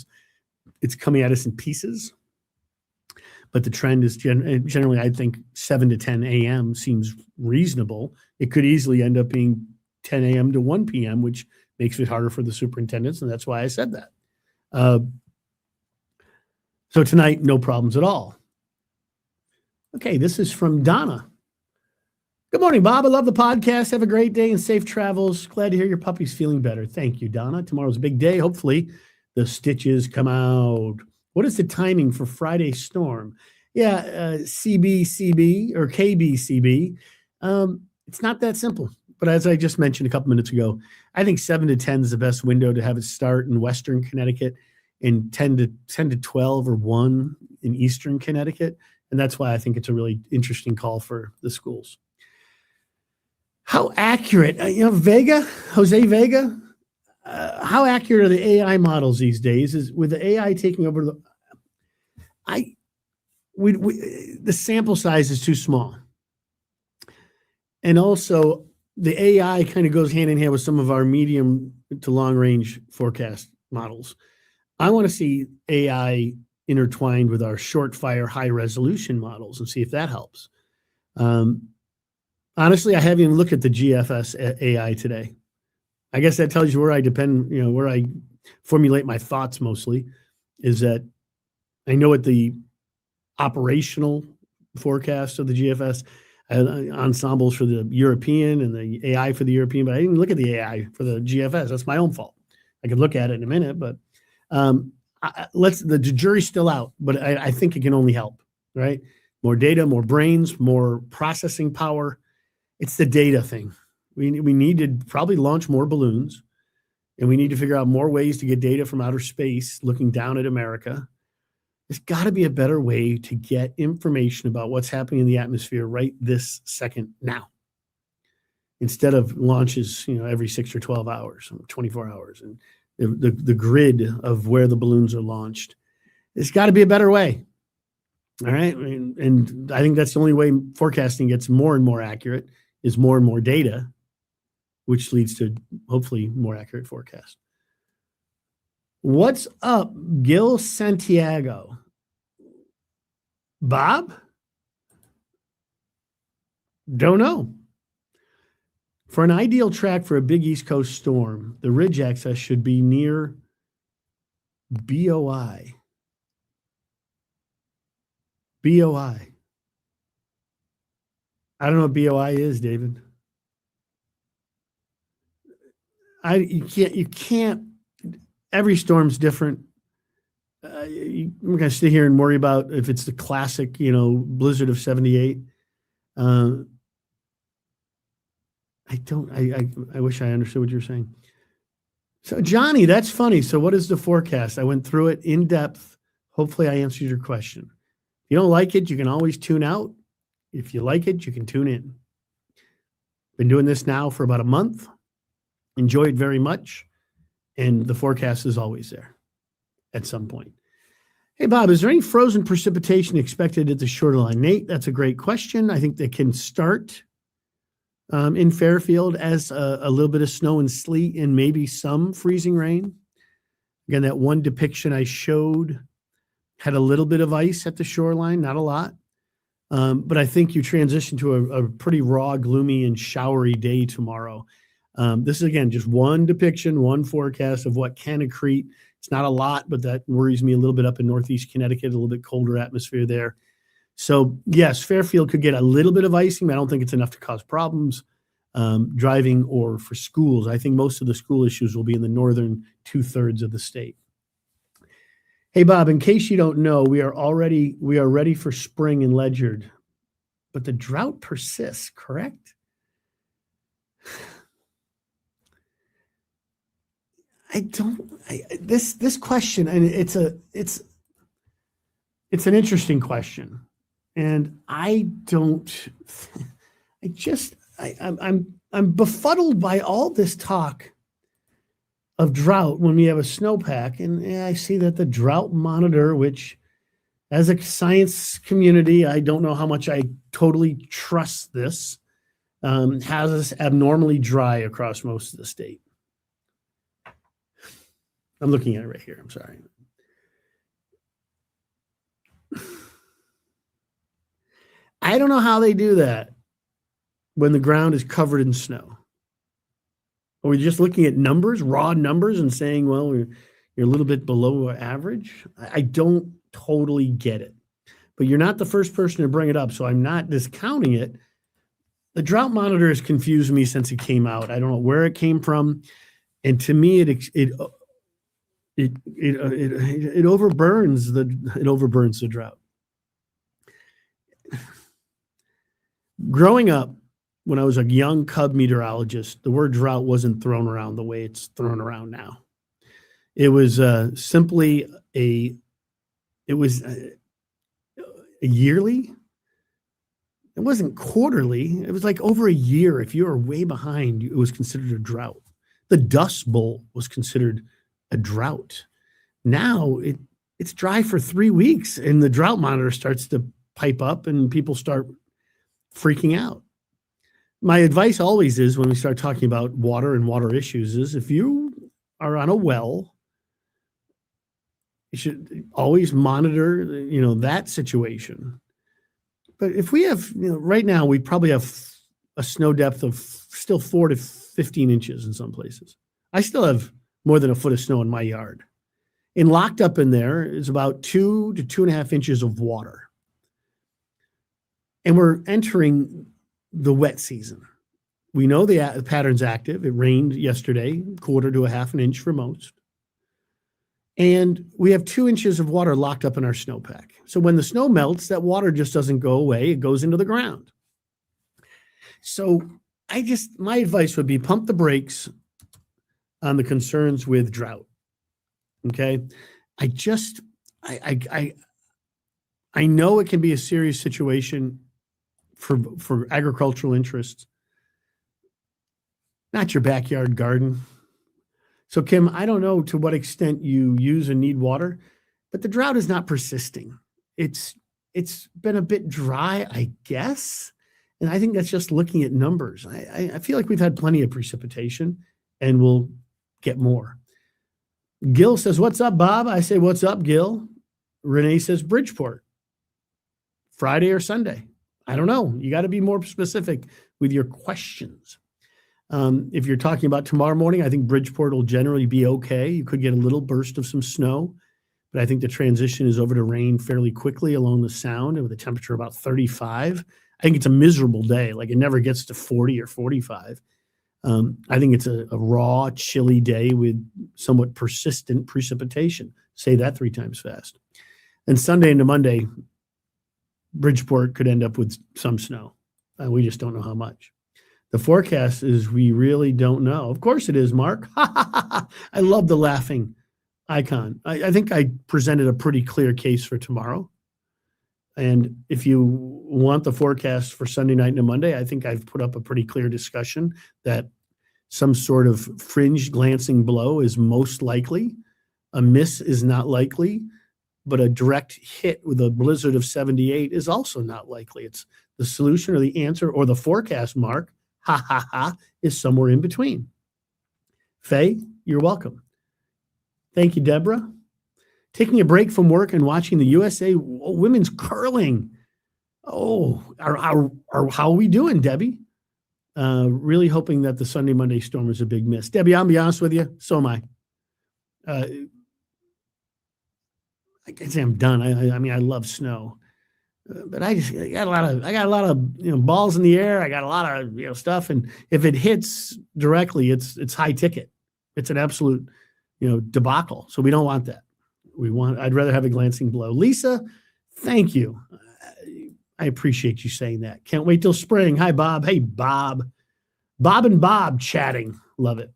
It's coming at us in pieces. But the trend is generally, I think, 7 to 10 a.m. seems reasonable. It could easily end up being 10 a.m. to 1 p.m., which makes it harder for the superintendents, and that's why I said that. So tonight, no problems at all. Okay, this is from Donna. Good morning, Bob. I love the podcast. Have a great day and safe travels. Glad to hear your puppy's feeling better. Thank you, Donna. Tomorrow's a big day. Hopefully, the stitches come out. What is the timing for Friday storm? CBCB or KBCB. It's not that simple. But as I just mentioned a couple minutes ago, I think 7 to 10 is the best window to have it start in Western Connecticut, and 10 to 12 or 1 in Eastern Connecticut. And that's why I think it's a really interesting call for the schools. How accurate, Jose Vega, how accurate are the AI models these days? Is with the AI taking over the sample size is too small. And also the AI kind of goes hand in hand with some of our medium to long range forecast models. I want to see AI intertwined with our short fire, high resolution models and see if that helps. Honestly, I haven't even looked at the GFS AI today. I guess that tells you where I depend, where I formulate my thoughts mostly, is that I know what the operational forecast of the GFS ensembles for the European and the AI for the European, but I didn't look at the AI for the GFS. That's my own fault. I could look at it in a minute, but the jury's still out, but I think it can only help, right? More data, more brains, more processing power. It's the data thing. We need to probably launch more balloons, and we need to figure out more ways to get data from outer space looking down at America. There's got to be a better way to get information about what's happening in the atmosphere right this second now, instead of launches, every 6 or 12 hours, 24 hours, and the grid of where the balloons are launched. There's got to be a better way. All right. And I think that's the only way forecasting gets more and more accurate is more and more data, which leads to hopefully more accurate forecasts. What's up, Gil Santiago? Bob? Don't know. For an ideal track for a big East Coast storm, the ridge axis should be near BOI. BOI. I don't know what BOI is, David. You can't. Every storm's different. I'm going to sit here and worry about if it's the classic, blizzard of 78. I wish I understood what you're saying. So, Johnny, that's funny. So what is the forecast? I went through it in depth. Hopefully I answered your question. If you don't like it, you can always tune out. If you like it, you can tune in. Been doing this now for about a month. Enjoy it very much. And the forecast is always there at some point. Hey, Bob, is there any frozen precipitation expected at the shoreline? Nate, that's a great question. I think they can start in Fairfield as a little bit of snow and sleet and maybe some freezing rain. Again, that one depiction I showed had a little bit of ice at the shoreline, not a lot. But I think you transition to a pretty raw, gloomy, and showery day tomorrow. This is, again, just one depiction, one forecast of what can accrete. It's not a lot, but that worries me a little bit up in Northeast Connecticut, a little bit colder atmosphere there. So, yes, Fairfield could get a little bit of icing, but I don't think it's enough to cause problems driving or for schools. I think most of the school issues will be in the northern 2/3 of the state. Hey, Bob, in case you don't know, we are ready for spring in Ledyard, but the drought persists, correct? This question, and it's an interesting question. And I'm befuddled by all this talk of drought when we have a snowpack. And I see that the drought monitor, which as a science community, I don't know how much I totally trust this, has us abnormally dry across most of the state. I'm looking at it right here. I'm sorry. I don't know how they do that when the ground is covered in snow. Are we just looking at numbers, raw numbers, and saying, well, you're a little bit below average? I don't totally get it. But you're not the first person to bring it up, so I'm not discounting it. The drought monitor has confused me since it came out. I don't know where it came from. And to me, it overburns the drought. Growing up, when I was a young cub meteorologist, the word drought wasn't thrown around the way it's thrown around now. It was simply a yearly. It wasn't quarterly. It was like over a year. If you were way behind, it was considered a drought. The Dust Bowl was considered a drought. Now it's dry for 3 weeks, and the drought monitor starts to pipe up, and people start freaking out. My advice always is when we start talking about water and water issues is if you are on a well, you should always monitor, that situation. But if we have, right now, we probably have a snow depth of still 4 to 15 inches in some places. I still have more than a foot of snow in my yard. And locked up in there is about 2 to 2.5 inches of water. And we're entering the wet season. We know the pattern's active. It rained yesterday, 1/4 to 1/2 inch for most. And we have 2 inches of water locked up in our snowpack. So when the snow melts, that water just doesn't go away. It goes into the ground. So my advice would be pump the brakes on the concerns with drought. Okay. I know it can be a serious situation for agricultural interests, not your backyard garden. So, Kim, I don't know to what extent you use and need water, but the drought is not persisting. It's been a bit dry, I guess. And I think that's just looking at numbers. I feel like we've had plenty of precipitation and we'll get more. Gil says, "What's up, Bob?" I say, "What's up, Gil?" Renee says, "Bridgeport, Friday or Sunday." I don't know. You got to be more specific with your questions. If you're talking about tomorrow morning, I think Bridgeport will generally be okay. You could get a little burst of some snow, but I think the transition is over to rain fairly quickly along the Sound and with a temperature about 35. I think it's a miserable day. Like it never gets to 40 or 45. I think it's a raw, chilly day with somewhat persistent precipitation. Say that 3 times fast. And Sunday into Monday, Bridgeport could end up with some snow. We just don't know how much. The forecast is we really don't know. Of course it is, Mark. I love the laughing icon. I think I presented a pretty clear case for tomorrow. And if you want the forecast for Sunday night into Monday, I think I've put up a pretty clear discussion that some sort of fringe glancing blow is most likely. A miss is not likely, but a direct hit with a blizzard of 78 is also not likely. It's the solution or the answer or the forecast, Mark, is somewhere in between. Faye, you're welcome. Thank you, Deborah. Taking a break from work and watching the USA women's curling. Oh, how are we doing, Debbie? Really hoping that the Sunday, Monday storm is a big miss. Debbie, I'll be honest with you. So am I. I can say I'm done. I mean, I love snow, but I got a lot of balls in the air. I got a lot of stuff, and if it hits directly, it's high ticket. It's an absolute debacle. So we don't want that. I'd rather have a glancing blow. Lisa, thank you. I appreciate you saying that. Can't wait till spring. Hi, Bob. Hey, Bob. Bob and Bob chatting. Love it.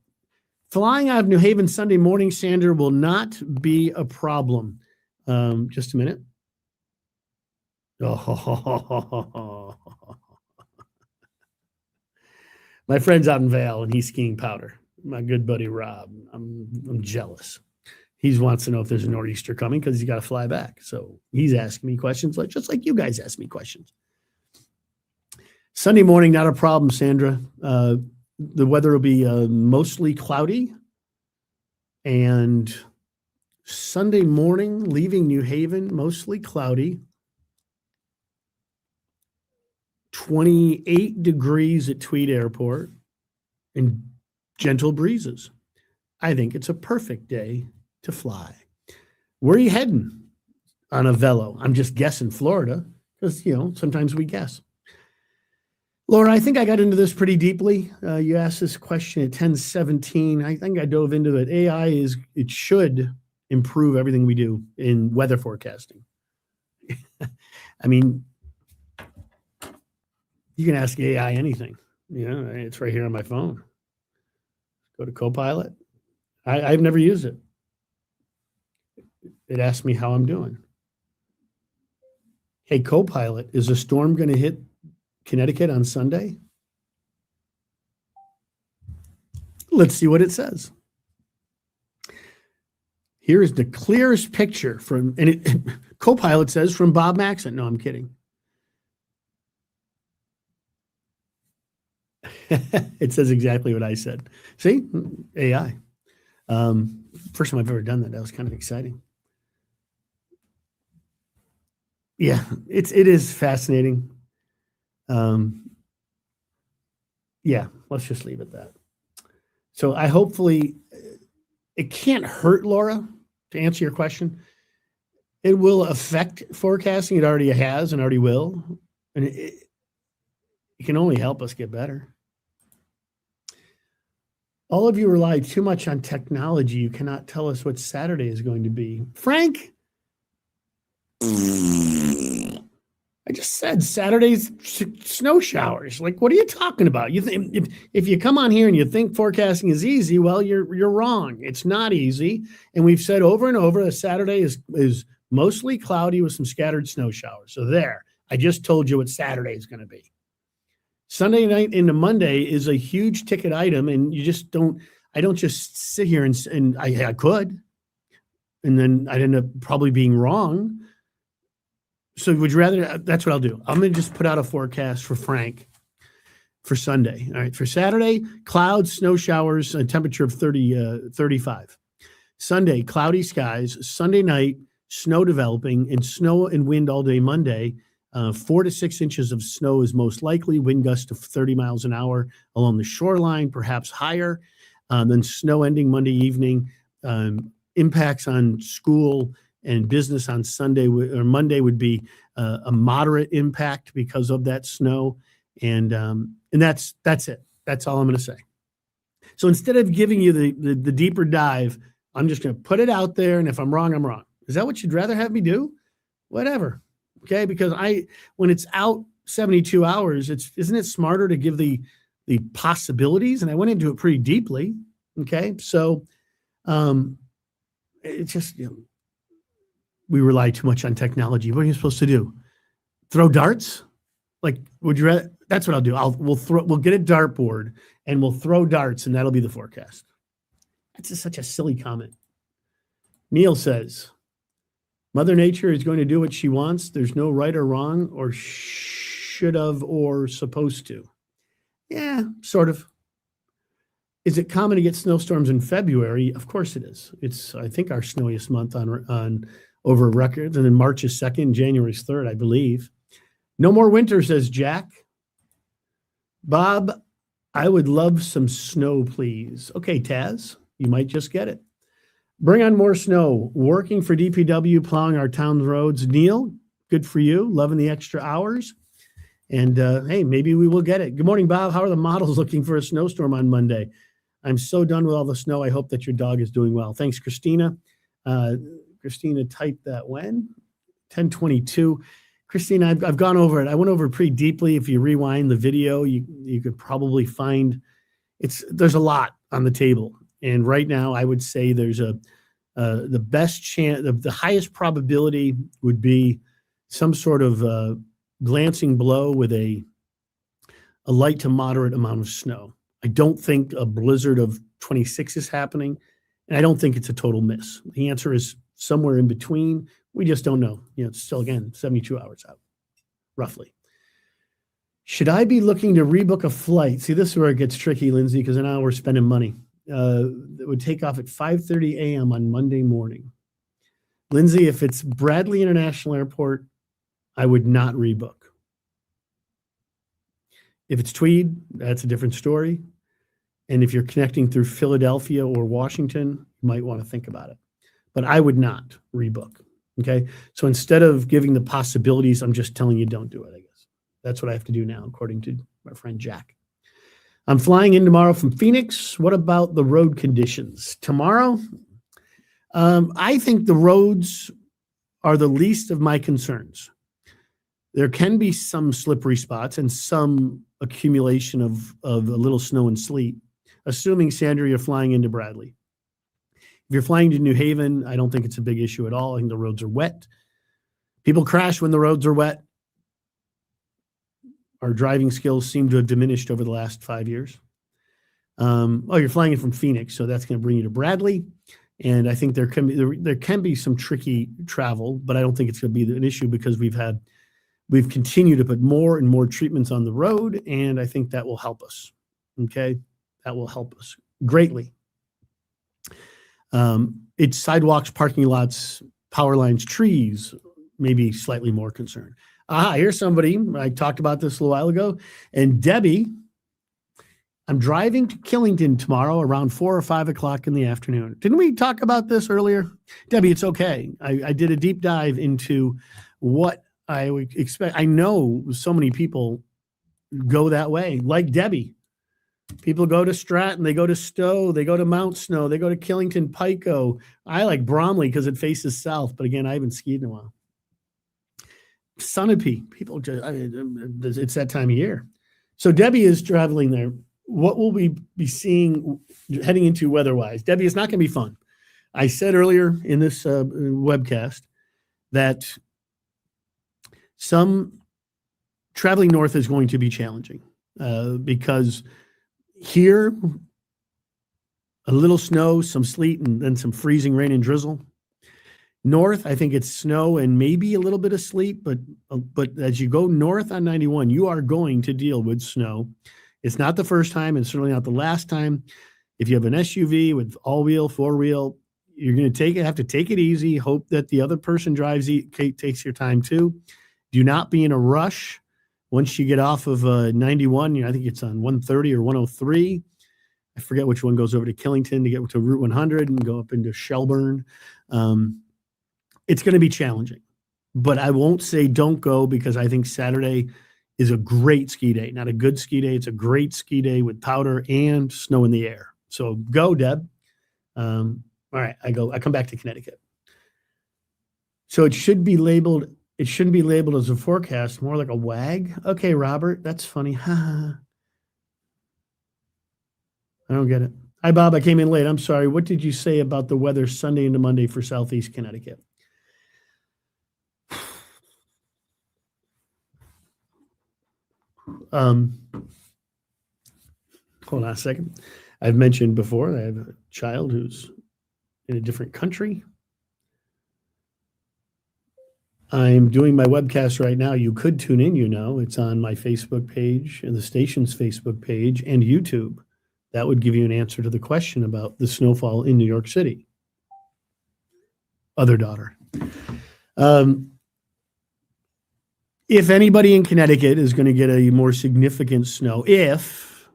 Flying out of New Haven Sunday morning, Sandra, will not be a problem. Just a minute. Oh, my friend's out in Vail and he's skiing powder. My good buddy Rob. I'm jealous. He wants to know if there's a nor'easter coming because he's got to fly back. So he's asking me questions just like you guys ask me questions. Sunday morning, not a problem, Sandra. The weather will be mostly cloudy. And Sunday morning, leaving New Haven, mostly cloudy. 28 degrees at Tweed Airport and gentle breezes. I think it's a perfect day to fly. Where are you heading on a velo? I'm just guessing Florida because, sometimes we guess. Laura, I think I got into this pretty deeply. You asked this question at 10:17. I think I dove into it. AI it should improve everything we do in weather forecasting. I mean, you can ask AI anything. It's right here on my phone. Go to Copilot. I've never used it. It asks me how I'm doing. Hey, Copilot, is a storm going to hit Connecticut on Sunday? Let's see what it says. Here is the clearest picture Copilot says from Bob Maxon. No, I'm kidding. It says exactly what I said. See, AI. First time I've ever done that. That was kind of exciting. Yeah, it is fascinating. Yeah, let's just leave it at that. So it can't hurt, Laura, to answer your question, it will affect forecasting. It already has and already will. And it can only help us get better. All of you rely too much on technology. You cannot tell us what Saturday is going to be. Frank, I just said Saturday's snow showers. Like, what are you talking about? You think if you come on here and you think forecasting is easy, well, you're wrong. It's not easy. And we've said over and over that Saturday is mostly cloudy with some scattered snow showers. So there, I just told you what Saturday is going to be. Sunday night into Monday is a huge ticket item, and you just don't. I don't just sit here and I could, and then I'd end up probably being wrong. So would you rather? That's what I'll do. I'm going to just put out a forecast for Frank for Sunday. All right, for Saturday, clouds, snow showers, a temperature of 35. Sunday, cloudy skies. Sunday night, snow developing, and snow and wind all day Monday. 4 to 6 inches of snow is most likely, wind gusts of 30 miles an hour along the shoreline, perhaps higher. Then snow ending Monday evening. Impacts on school and business on Sunday or Monday would be a moderate impact because of that snow. And that's it. That's all I'm going to say. So instead of giving you the deeper dive, I'm just going to put it out there. And if I'm wrong, I'm wrong. Is that what you'd rather have me do? Whatever. Okay, because when it's out 72 hours, isn't it smarter to give the possibilities? And I went into it pretty deeply. Okay, so it's just we rely too much on technology. What are you supposed to do? Throw darts? Like, would you rather? That's what I'll do. We'll get a dartboard and we'll throw darts, and that'll be the forecast. That's just such a silly comment. Neil says, Mother Nature is going to do what she wants. There's no right or wrong or should have or supposed to. Yeah, sort of. Is it common to get snowstorms in February? Of course it is. It's, I think, our snowiest month on over record. And then March is 2nd, January's 3rd, I believe. No more winter, says Jack. Bob, I would love some snow, please. Okay, Taz, you might just get it. Bring on more snow. Working for DPW, plowing our town's roads. Neil, good for you. Loving the extra hours. And hey, maybe we will get it. Good morning, Bob. How are the models looking for a snowstorm on Monday? I'm so done with all the snow. I hope that your dog is doing well. Thanks, Christina. Christina typed that when? 10:22. Christina, I've gone over it. I went over it pretty deeply. If you rewind the video, you could probably find there's a lot on the table. And right now, I would say there's the best chance, the highest probability would be some sort of glancing blow with a light to moderate amount of snow. I don't think a blizzard of 26 is happening, and I don't think it's a total miss. The answer is somewhere in between. We just don't know. It's still, again, 72 hours out, roughly. Should I be looking to rebook a flight? See, this is where it gets tricky, Lindsay, because now we're spending money. That would take off at 5:30 a.m. on Monday morning. Lindsay, if it's Bradley International Airport, I would not rebook. If it's Tweed, that's a different story. And if you're connecting through Philadelphia or Washington, you might want to think about it. But I would not rebook. Okay. So instead of giving the possibilities, I'm just telling you don't do it, I guess. That's what I have to do now, according to my friend Jack. I'm flying in tomorrow from Phoenix. What about the road conditions? Tomorrow, I think the roads are the least of my concerns. There can be some slippery spots and some accumulation of a little snow and sleet, assuming, Sandra, you're flying into Bradley. If you're flying to New Haven, I don't think it's a big issue at all. I think the roads are wet. People crash when the roads are wet. Our driving skills seem to have diminished over the last 5 years. You're flying in from Phoenix, so that's going to bring you to Bradley. And I think there can be some tricky travel, but I don't think it's going to be an issue because we've continued to put more and more treatments on the road, and I think that will help us. Okay, that will help us greatly. It's sidewalks, parking lots, power lines, trees, maybe slightly more concerned. Here's somebody, I talked about this a little while ago, and Debbie I'm driving to Killington tomorrow around 4 or 5 o'clock in the afternoon. Didn't we talk about this earlier? Debbie, it's okay. I did a deep dive into what I would expect. I know so many people go that way, like Debbie. People go to Stratton, they go to Stowe, they go to Mount Snow, they go to Killington, Pico. I like Bromley because it faces south, but again, I haven't skied in a while. Sunapee, people just, it's that time of year. So Debbie is traveling there. What will we be seeing heading into weather-wise? Debbie, it's not going to be fun. I said earlier in this webcast that some traveling north is going to be challenging because here, a little snow, some sleet, and then some freezing rain and drizzle. North, I think it's snow and maybe a little bit of sleet, but as you go north on 91, you are going to deal with snow. It's not the first time, and certainly not the last time. If you have an SUV with all-wheel, four-wheel, you're going to have to take it easy. Hope that the other person takes your time too. Do not be in a rush. Once you get off of 91, I think it's on 130 or 103. I forget which one goes over to Killington to get to Route 100 and go up into Shelburne. It's going to be challenging, but I won't say don't go because I think Saturday is a great ski day. Not a good ski day. It's a great ski day with powder and snow in the air. So go, Deb. All right, I come back to Connecticut. So it shouldn't be labeled as a forecast, more like a wag. Okay, Robert, that's funny. I don't get it. Hi, Bob. I came in late. I'm sorry. What did you say about the weather Sunday into Monday for Southeast Connecticut? Hold on a second. I've mentioned before I have a child who's in a different country. I'm doing my webcast right now. You could tune in, it's on my Facebook page and the station's Facebook page and YouTube. That would give you an answer to the question about the snowfall in New York City. Other daughter. If anybody in Connecticut is going to get a more significant snow, if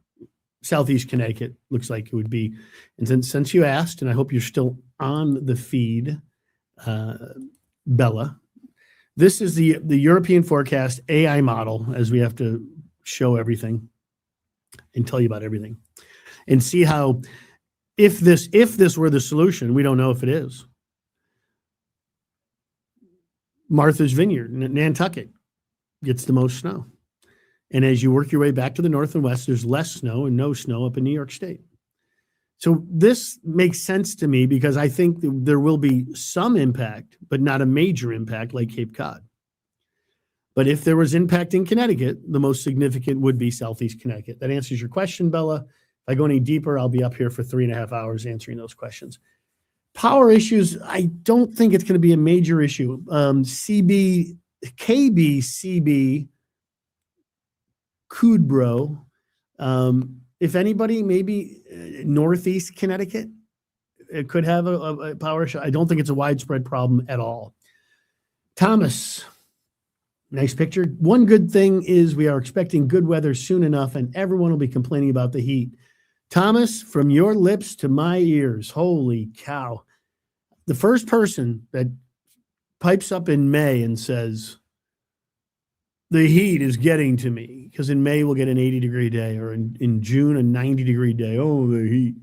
Southeast Connecticut looks like it would be, and since you asked, and I hope you're still on the feed, Bella, this is the European forecast AI model, as we have to show everything and tell you about everything and see how, if this were the solution, we don't know if it is. Martha's Vineyard, Nantucket, gets the most snow. And as you work your way back to the north and west, there's less snow and no snow up in New York State. So this makes sense to me because I think there will be some impact, but not a major impact like Cape Cod. But if there was impact in Connecticut, the most significant would be Southeast Connecticut. That answers your question, Bella. If I go any deeper, I'll be up here for 3.5 hours answering those questions. Power issues, I don't think it's going to be a major issue. KBCB, Kudbro, if anybody, maybe Northeast Connecticut, it could have a power issue. I don't think it's a widespread problem at all. Thomas, nice picture. One good thing is we are expecting good weather soon enough, and everyone will be complaining about the heat. Thomas, from your lips to my ears, holy cow. The first person that pipes up in May and says, the heat is getting to me, because in May we'll get an 80-degree day, or in June a 90-degree day. Oh, the heat.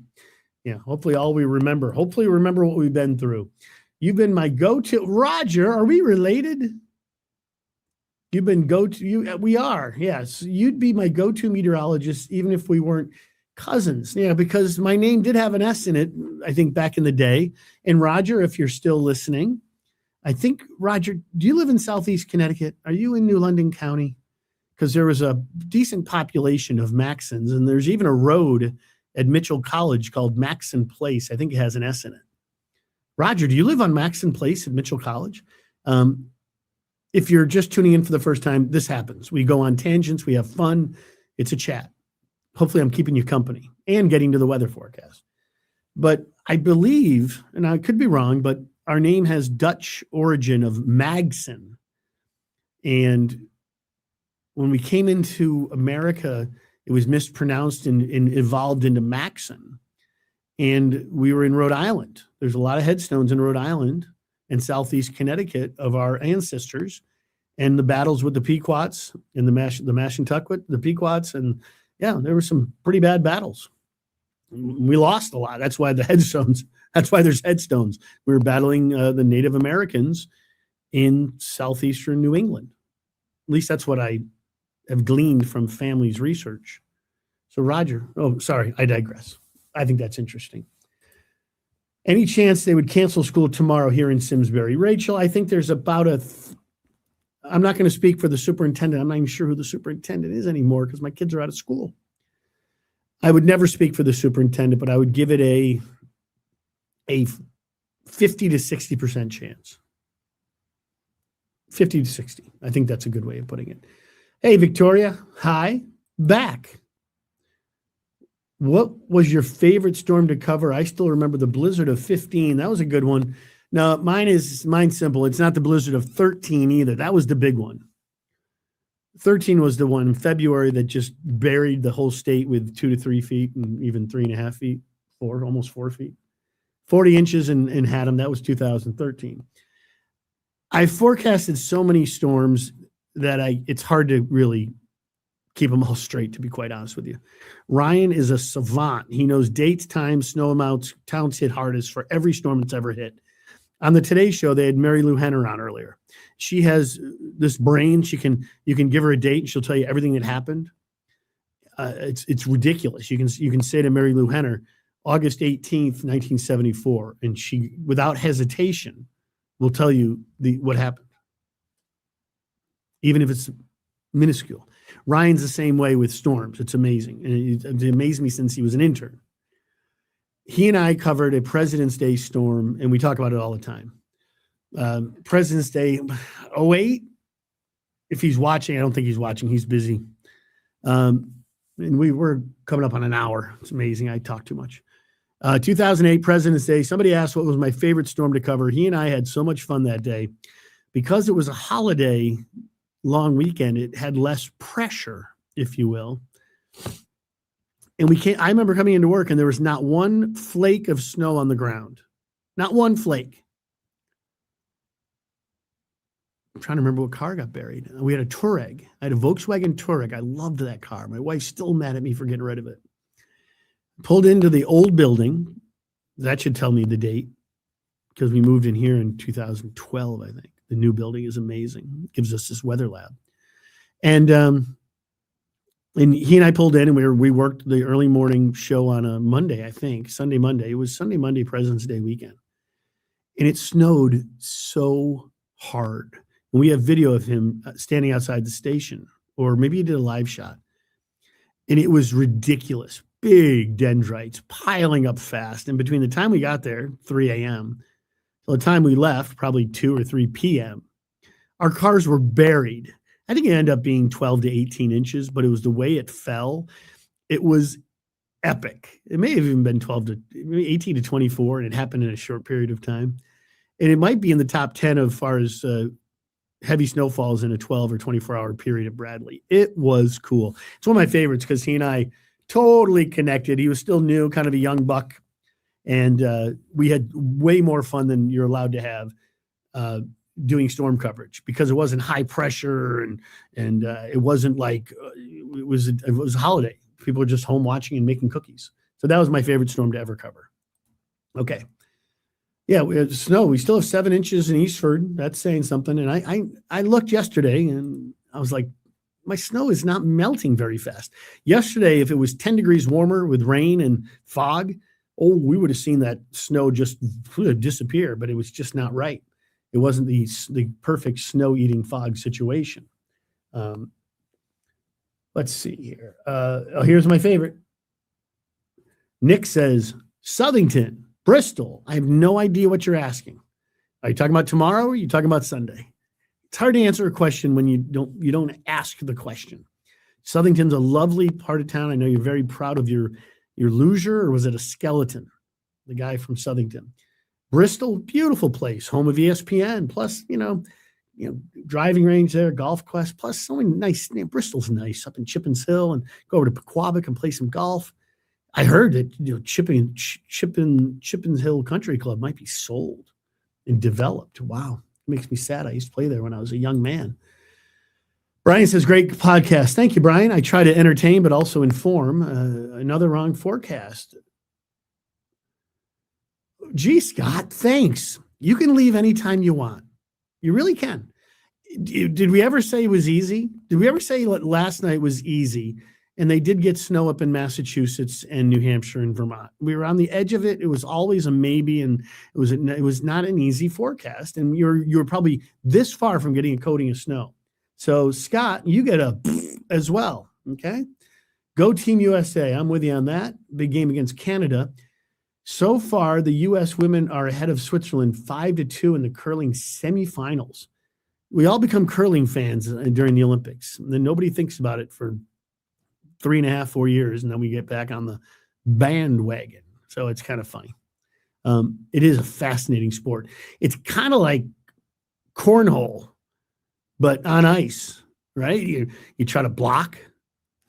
Yeah, hopefully remember what we've been through. You've been my go-to. Roger, are we related? You've been we are, yes. You'd be my go-to meteorologist even if we weren't cousins. Yeah, because my name did have an S in it, I think, back in the day. And Roger, if you're still listening, I think, Roger, do you live in Southeast Connecticut? Are you in New London County? Because there was a decent population of Maxons, and there's even a road at Mitchell College called Maxon Place. I think it has an S in it. Roger, do you live on Maxon Place at Mitchell College? If you're just tuning in for the first time, this happens. We go on tangents. We have fun. It's a chat. Hopefully I'm keeping you company and getting to the weather forecast. But I believe, and I could be wrong, but our name has Dutch origin of Magson. And when we came into America, It was mispronounced and evolved into Maxon. And we were in Rhode Island. There's a lot of headstones in Rhode Island and Southeast Connecticut of our ancestors, and the battles with the Pequots and the Mashantucket, the Pequots. And yeah, there were some pretty bad battles. We lost a lot. That's why there's headstones. We were battling the Native Americans in southeastern New England. At least that's what I have gleaned from family's research. So Roger, sorry, I digress. I think that's interesting. Any chance they would cancel school tomorrow here in Simsbury? Rachel, I think there's about I'm not going to speak for the superintendent. I'm not even sure who the superintendent is anymore because my kids are out of school. I would never speak for the superintendent, but I would give it a 50 to 60% chance. 50 to 60. I think that's a good way of putting it. Hey, Victoria. Hi. Back. What was your favorite storm to cover? I still remember the blizzard of 15. That was a good one. No, mine's simple. It's not the blizzard of 13 either. That was the big one. 13 was the one in February that just buried the whole state with 2 to 3 feet and even 3.5 feet, almost 4 feet, 40 inches and had them. That was 2013. I forecasted so many storms that it's hard to really keep them all straight, to be quite honest with you. Ryan is a savant. He knows dates, times, snow amounts, towns hit hardest for every storm that's ever hit. On the Today Show, they had Mary Lou Henner on earlier. She has this brain. You can give her a date and she'll tell you everything that happened. It's ridiculous. You can say to Mary Lou Henner, August 18th, 1974, and she, without hesitation, will tell you what happened, even if it's minuscule. Ryan's the same way with storms. It's amazing. And it amazed me since he was an intern. He and I covered a President's Day storm, and we talk about it all the time. President's Day 08, if he's watching, I don't think he's watching. He's busy. And we were coming up on an hour. It's amazing. I talk too much. 2008, President's Day. Somebody asked what was my favorite storm to cover. He and I had so much fun that day. Because it was a holiday long weekend, it had less pressure, if you will. And I remember coming into work and there was not one flake of snow on the ground. Not one flake. I'm trying to remember what car got buried. We had a Touareg. I had a Volkswagen Touareg. I loved that car. My wife's still mad at me for getting rid of it. Pulled into the old building. That should tell me the date because we moved in here in 2012, I think. The new building is amazing. It gives us this weather lab. And he and I pulled in and we worked the early morning show on a Monday, I think, Sunday, Monday. It was Sunday, Monday, President's Day weekend. And it snowed so hard. And we have video of him standing outside the station, or maybe he did a live shot. And it was ridiculous. Big dendrites piling up fast. And between the time we got there, 3 a.m., till the time we left, probably 2 or 3 p.m., our cars were buried. I think it ended up being 12 to 18 inches, but it was the way it fell. It was epic. It may have even been 18 to 24, and it happened in a short period of time. And it might be in the top 10 as far as heavy snowfalls in a 12 or 24-hour period at Bradley. It was cool. It's one of my favorites because he and I totally connected. He was still new, kind of a young buck, and we had way more fun than you're allowed to have doing storm coverage because it wasn't high pressure and it wasn't like it was a holiday. People were just home watching and making cookies. So that was my favorite storm to ever cover. Okay. Yeah, we had snow. We still have 7 inches in Eastford. That's saying something. And I looked yesterday and I was like, my snow is not melting very fast. Yesterday, if it was 10 degrees warmer with rain and fog, we would have seen that snow just disappear, but it was just not right. It wasn't the perfect snow-eating fog situation. Let's see here. Here's my favorite. Nick says, Southington, Bristol. I have no idea what you're asking. Are you talking about tomorrow or are you talking about Sunday? It's hard to answer a question when you don't ask the question. Southington's a lovely part of town. I know you're very proud of your Luger, or was it a Skeleton? The guy from Southington. Bristol, beautiful place, home of ESPN. Plus, driving range there, golf quest, plus so many nice, Bristol's nice up in Chippens Hill, and go over to Pequabic and play some golf. I heard that Chippens Hill Country Club might be sold and developed. Wow. It makes me sad. I used to play there when I was a young man. Brian says, great podcast. Thank you, Brian. I try to entertain, but also inform. Another wrong forecast. Gee, Scott, thanks. You can leave anytime you want. You really can. Did we ever say it was easy? Did we ever say last night was easy? And they did get snow up in Massachusetts and New Hampshire and Vermont. We were on the edge of it. It was always a maybe, and it was not an easy forecast. And you're probably this far from getting a coating of snow. So Scott, you get a as well. Okay, go Team USA. I'm with you on that. Big game against Canada. So far, the U.S. women are ahead of Switzerland 5-2 in the curling semifinals. We all become curling fans during the Olympics, and then nobody thinks about it for 3.5, 4 years, and then we get back on the bandwagon. So it's kind of funny. It is a fascinating sport. It's kind of like cornhole, but on ice, right? You try to block,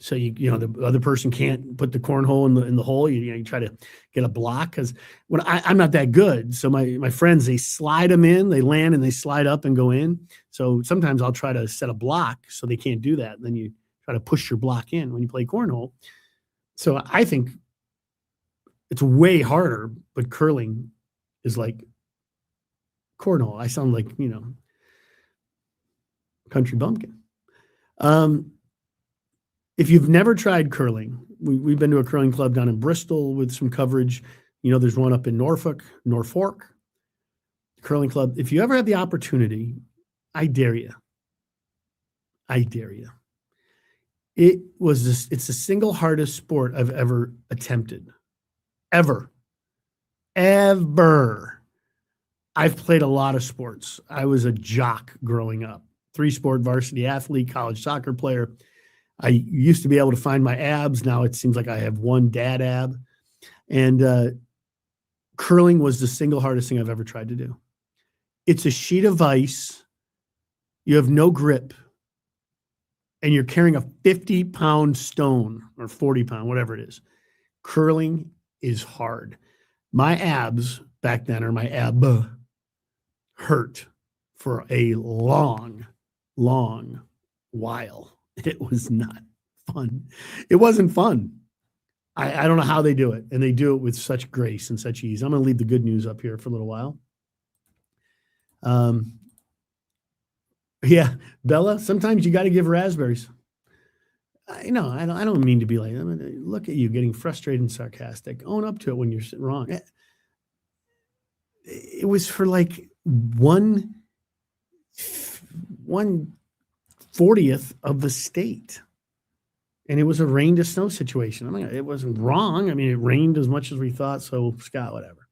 so the other person can't put the cornhole in the hole. You try to get a block, because when I'm not that good, so my friends, they slide them in, they land and they slide up and go in. So sometimes I'll try to set a block so they can't do that. And then you try to push your block in when you play cornhole. So I think it's way harder, but curling is like cornhole. I sound like, country bumpkin. If you've never tried curling, we've been to a curling club down in Bristol with some coverage. There's one up in Norfolk curling club. If you ever have the opportunity, I dare you. It's the single hardest sport I've ever attempted. Ever. I've played a lot of sports. I was a jock growing up, 3-sport varsity athlete, college soccer player. I used to be able to find my abs. Now it seems like I have one dad ab. And curling was the single hardest thing I've ever tried to do. It's a sheet of ice. You have no grip. And you're carrying a 50-pound stone or 40-pound, whatever it is. Curling is hard. My abs back then, or my ab, hurt for a long while. It was not fun. It wasn't fun. I don't know how they do it. And they do it with such grace and such ease. I'm going to leave the good news up here for a little while. Yeah, Bella, sometimes you got to give raspberries. I know. I don't mean to be like, look at you getting frustrated and sarcastic. Own up to it when you're wrong. It was for like 1/40th of the state. And it was a rain to snow situation. It wasn't wrong. It rained as much as we thought. So Scott, whatever.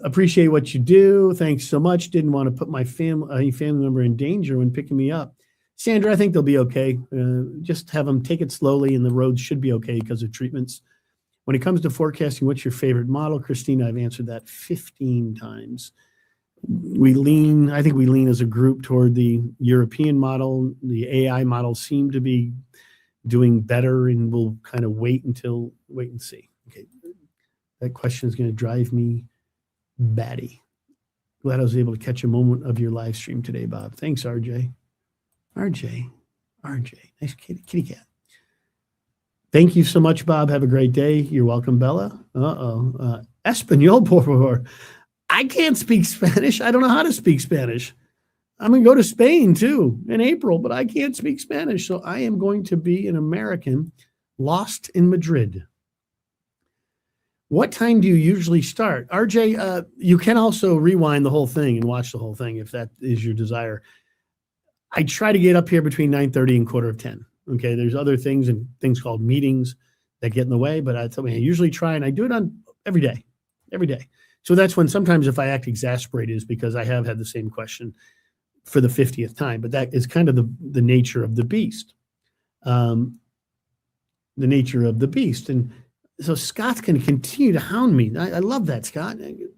Appreciate what you do. Thanks so much. Didn't want to put my family member in danger when picking me up. Sandra, I think they'll be okay. Just have them take it slowly, and the roads should be okay because of treatments. When it comes to forecasting, what's your favorite model? Christina, I've answered that 15 times. I think we lean as a group toward the European model. The AI models seem to be doing better, and we'll kind of wait and see. Okay. That question is going to drive me batty. Glad I was able to catch a moment of your live stream today, Bob. Thanks, RJ. RJ. Nice kitty cat. Thank you so much, Bob. Have a great day. You're welcome, Bella. Espanol, por favor. I can't speak Spanish. I don't know how to speak Spanish. I'm going to go to Spain, too, in April, but I can't speak Spanish. So I am going to be an American lost in Madrid. What time do you usually start? RJ, you can also rewind the whole thing and watch the whole thing if that is your desire. I try to get up here between 9:30 and 9:45. Okay, there's other things and things called meetings that get in the way, but I usually try, and I do it on every day. So that's when sometimes if I act exasperated is because I have had the same question for the 50th time, but that is kind of the nature of the beast. The nature of the beast. And so Scott's going to continue to hound me. I love that, Scott. You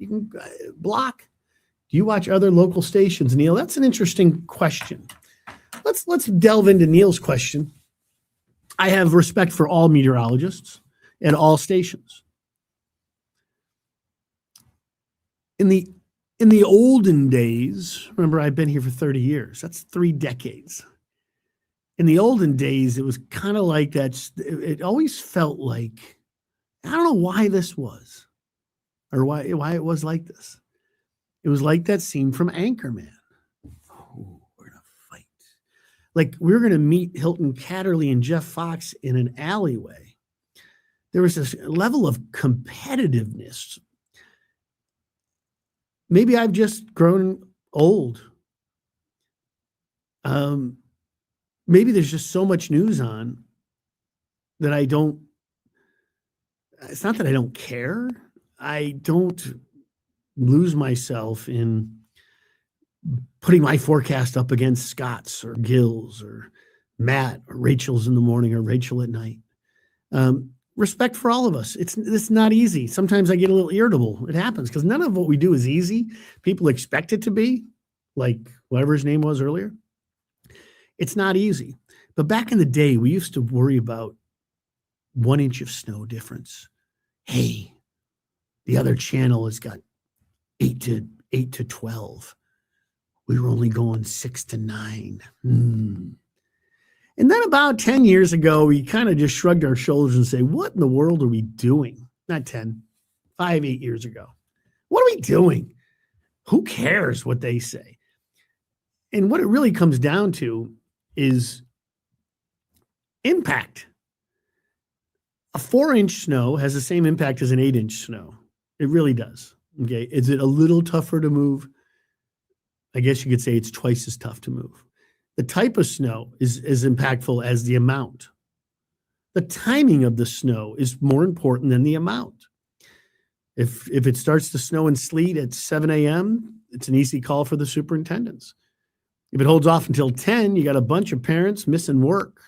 can block. Do you watch other local stations, Neil? That's an interesting question. Let's delve into Neil's question. I have respect for all meteorologists and all stations. In the olden days, remember I've been here for 30 years. That's 3 decades. In the olden days, it was kind of like that. It always felt like, I don't know why this was, or why it was like this. It was like that scene from Anchorman. Oh, we're gonna fight. Like we were gonna meet Hilton Catterley and Jeff Fox in an alleyway. There was this level of competitiveness. Maybe I've just grown old. Maybe there's just so much news on that it's not that I don't care. I don't lose myself in putting my forecast up against Scott's or Gil's or Matt or Rachel's in the morning or Rachel at night. Respect for all of us. It's not easy. Sometimes I get a little irritable. It happens because none of what we do is easy. People expect it to be, like whatever his name was earlier. It's not easy. But back in the day, we used to worry about 1 inch of snow difference. Hey, the other channel has got 8 to 12. We were only going 6 to 9. And then about 10 years ago, we kind of just shrugged our shoulders and say, what in the world are we doing? Not 10, 5, 8 years ago. What are we doing? Who cares what they say? And what it really comes down to is impact. A 4-inch snow has the same impact as an 8-inch snow. It really does. Okay. Is it a little tougher to move? I guess you could say it's twice as tough to move. The type of snow is as impactful as the amount. The timing of the snow is more important than the amount. If it starts to snow and sleet at 7 a.m., it's an easy call for the superintendents. If it holds off until 10, you got a bunch of parents missing work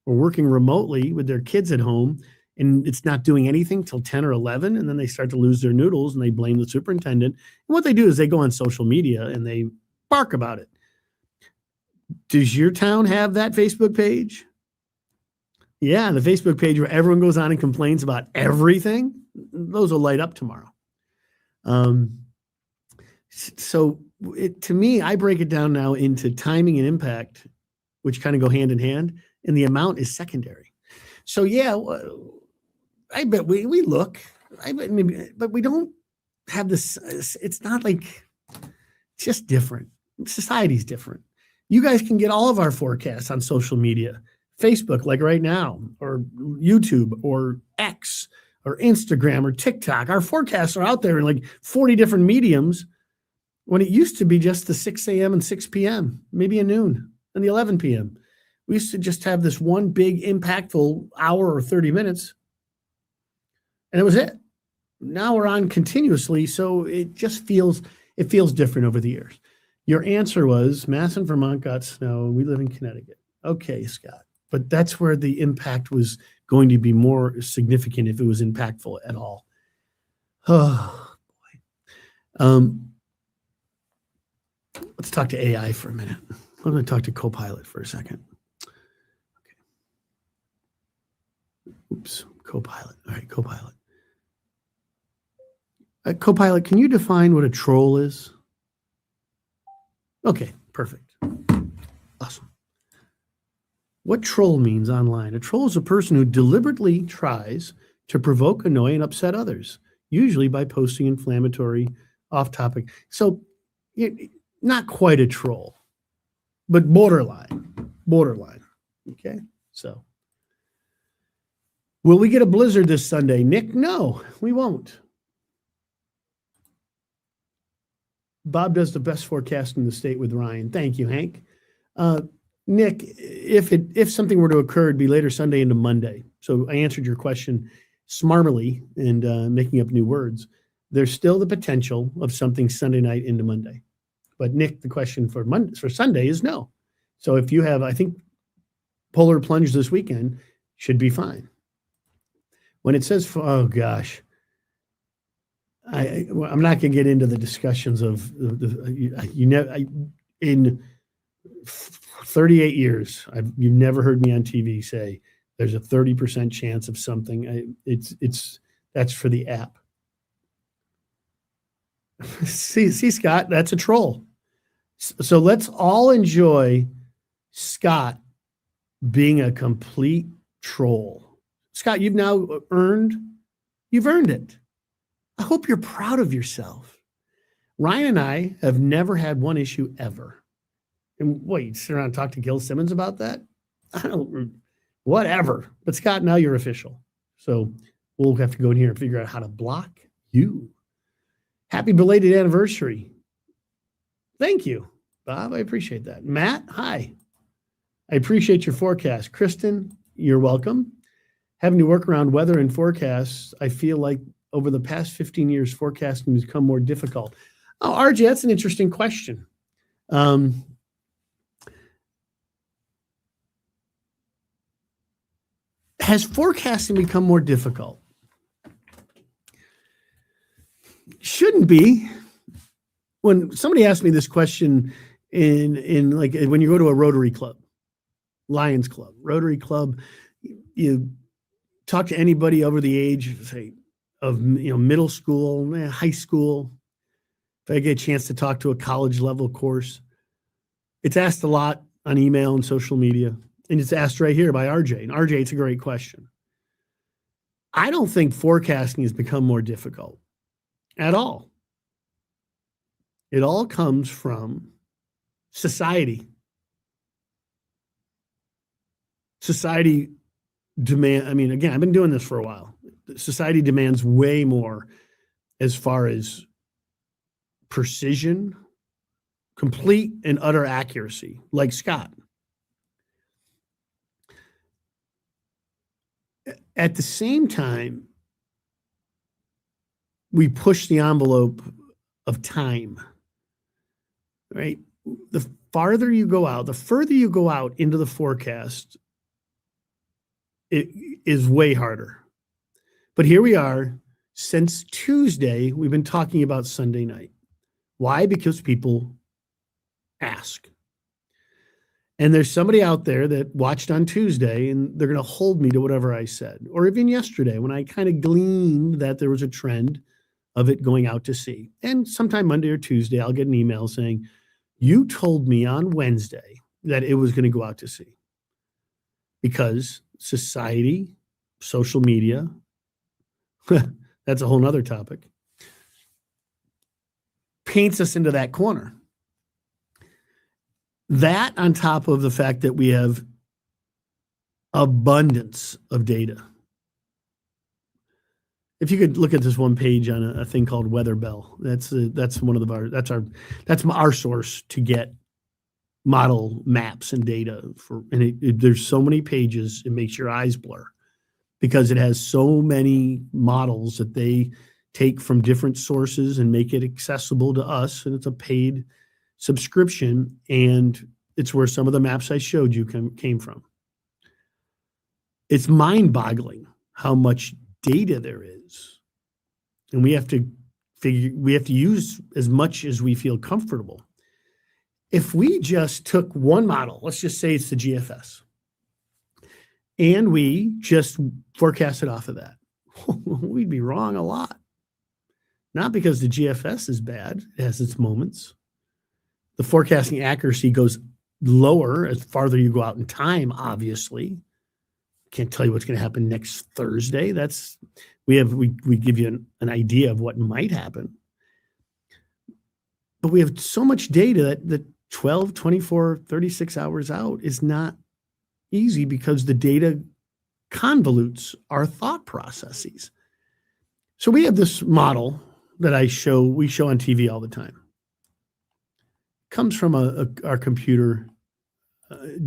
or working remotely with their kids at home, and it's not doing anything till 10 or 11, and then they start to lose their noodles and they blame the superintendent. And what they do is they go on social media and they bark about it. Does your town have that Facebook page? Yeah, the Facebook page where everyone goes on and complains about everything. Those will light up tomorrow. So to me, I break it down now into timing and impact, which kind of go hand in hand, and the amount is secondary. So yeah, I bet we look, I bet maybe, but we don't have this. It's not like, it's just different. Society's different. You guys can get all of our forecasts on social media, Facebook, like right now, or YouTube, or X, or Instagram, or TikTok. Our forecasts are out there in like 40 different mediums when it used to be just the 6 a.m. and 6 p.m., maybe a noon and the 11 p.m. We used to just have this one big impactful hour or 30 minutes, and it was it. Now we're on continuously, so it just feels different over the years. Your answer was Mass and Vermont got snow, and we live in Connecticut. Okay, Scott. But that's where the impact was going to be more significant if it was impactful at all. Oh, boy. Let's talk to AI for a minute. I'm going to talk to Copilot for a second. Okay. Oops, Copilot. All right, Copilot. Copilot, can you define what a troll is? Okay, perfect. Awesome. What troll means online? A troll is a person who deliberately tries to provoke, annoy, and upset others, usually by posting inflammatory, off-topic. So, not quite a troll, but borderline. Okay, so. Will we get a blizzard this Sunday? Nick, no, we won't. Bob does the best forecasting in the state with Ryan. Thank you, Hank. Nick, if something were to occur, it'd be later Sunday into Monday. So I answered your question smarmily and making up new words. There's still the potential of something Sunday night into Monday. But Nick, the question for Sunday is no. So if you have, I think, polar plunge this weekend, should be fine. When it says, oh gosh, I'm not going to get into the discussions of in 38 years, you've never heard me on TV say there's a 30% chance of something. That's for the app. see, Scott, that's a troll. So let's all enjoy Scott being a complete troll. Scott, you've earned it. I hope you're proud of yourself. Ryan and I have never had one issue ever. And what, you sit around and talk to Gil Simmons about that? Whatever. But Scott, now you're official. So we'll have to go in here and figure out how to block you. Happy belated anniversary. Thank you, Bob. I appreciate that. Matt, hi. I appreciate your forecast. Kristen, you're welcome. Having to work around weather and forecasts, I feel like over the past 15 years, forecasting has become more difficult. Oh, RJ, that's an interesting question. Has forecasting become more difficult? Shouldn't be. When somebody asked me this question in like when you go to a Rotary Club, Lions Club, Rotary Club, you talk to anybody over the age, say, of middle school, high school. If I get a chance to talk to a college level course, it's asked a lot on email and social media, and it's asked right here by RJ. And RJ, it's a great question. I don't think forecasting has become more difficult at all. It all comes from society. Society demand. I mean, again, I've been doing this for a while. Society demands way more as far as precision, complete and utter accuracy, like Scott. At the same time, we push the envelope of time, right? The farther you go out, the further you go out into the forecast, it is way harder. But here we are. Since Tuesday, we've been talking about Sunday night. Why? Because people ask. And there's somebody out there that watched on Tuesday and they're going to hold me to whatever I said. Or even yesterday when I kind of gleaned that there was a trend of it going out to sea. And sometime Monday or Tuesday, I'll get an email saying, you told me on Wednesday that it was going to go out to sea. Because society, social media, that's a whole nother topic, paints us into that corner. That on top of the fact that we have abundance of data. If you could look at this one page on a thing called Weather Bell, that's one of that's our source to get model maps and data for. And there's so many pages, it makes your eyes blur because it has so many models that they take from different sources and make it accessible to us. And it's a paid subscription, and it's where some of the maps I showed you came from. It's mind-boggling how much data there is, and we have to use as much as we feel comfortable. If we just took one model, let's just say it's the GFS, and we just forecasted off of that, we'd be wrong a lot. Not because the GFS is bad, it has its moments. The forecasting accuracy goes lower as farther you go out in time, obviously. Can't tell you what's going to happen next Thursday. We give you an idea of what might happen. But we have so much data that 12, 24, 36 hours out is not easy because the data convolutes our thought processes. So we have this model that we show on TV all the time. Comes from our computer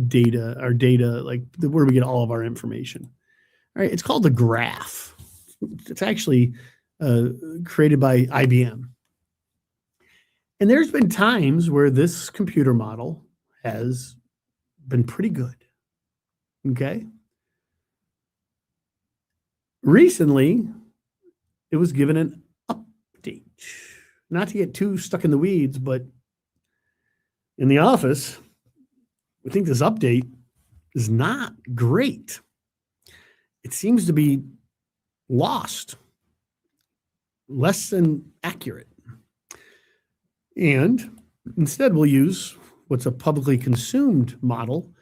data, our data, like where we get all of our information. All right, it's called the graph. It's actually created by IBM. And there's been times where this computer model has been pretty good. Okay. Recently, it was given an update. not to get too stuck in the weeds, but in the office, we think this update is not great. It seems to be lost, less than accurate. And instead, we'll use what's a publicly consumed model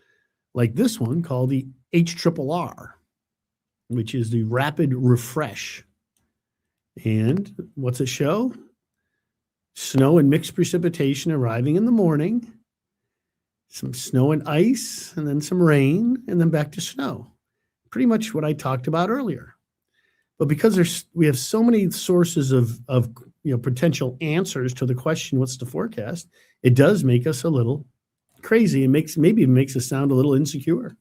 like this one called the HRRR, which is the rapid refresh. And what's it show? Snow and mixed precipitation arriving in the morning, some snow and ice, and then some rain, and then back to snow. Pretty much what I talked about earlier. But because we have so many sources of potential answers to the question, what's the forecast? It does make us a little crazy. It makes us sound a little insecure.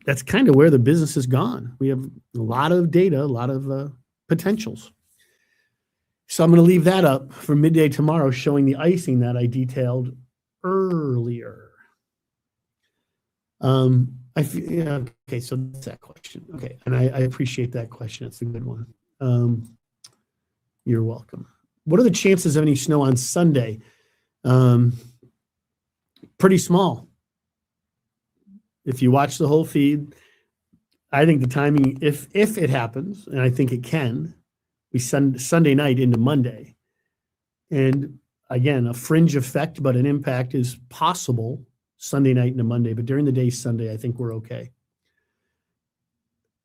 That's kind of where the business has gone. We have a lot of data, a lot of potentials. So I'm going to leave that up for midday tomorrow, showing the icing that I detailed earlier. Okay, so that's that question. Okay, and I appreciate that question. It's a good one. You're welcome. What are the chances of any snow on Sunday? Pretty small. If you watch the whole feed, I think the timing, if it happens, and I think it can, be Sunday night into Monday. And again, a fringe effect, but an impact is possible Sunday night into Monday. But during the day, Sunday, I think we're okay.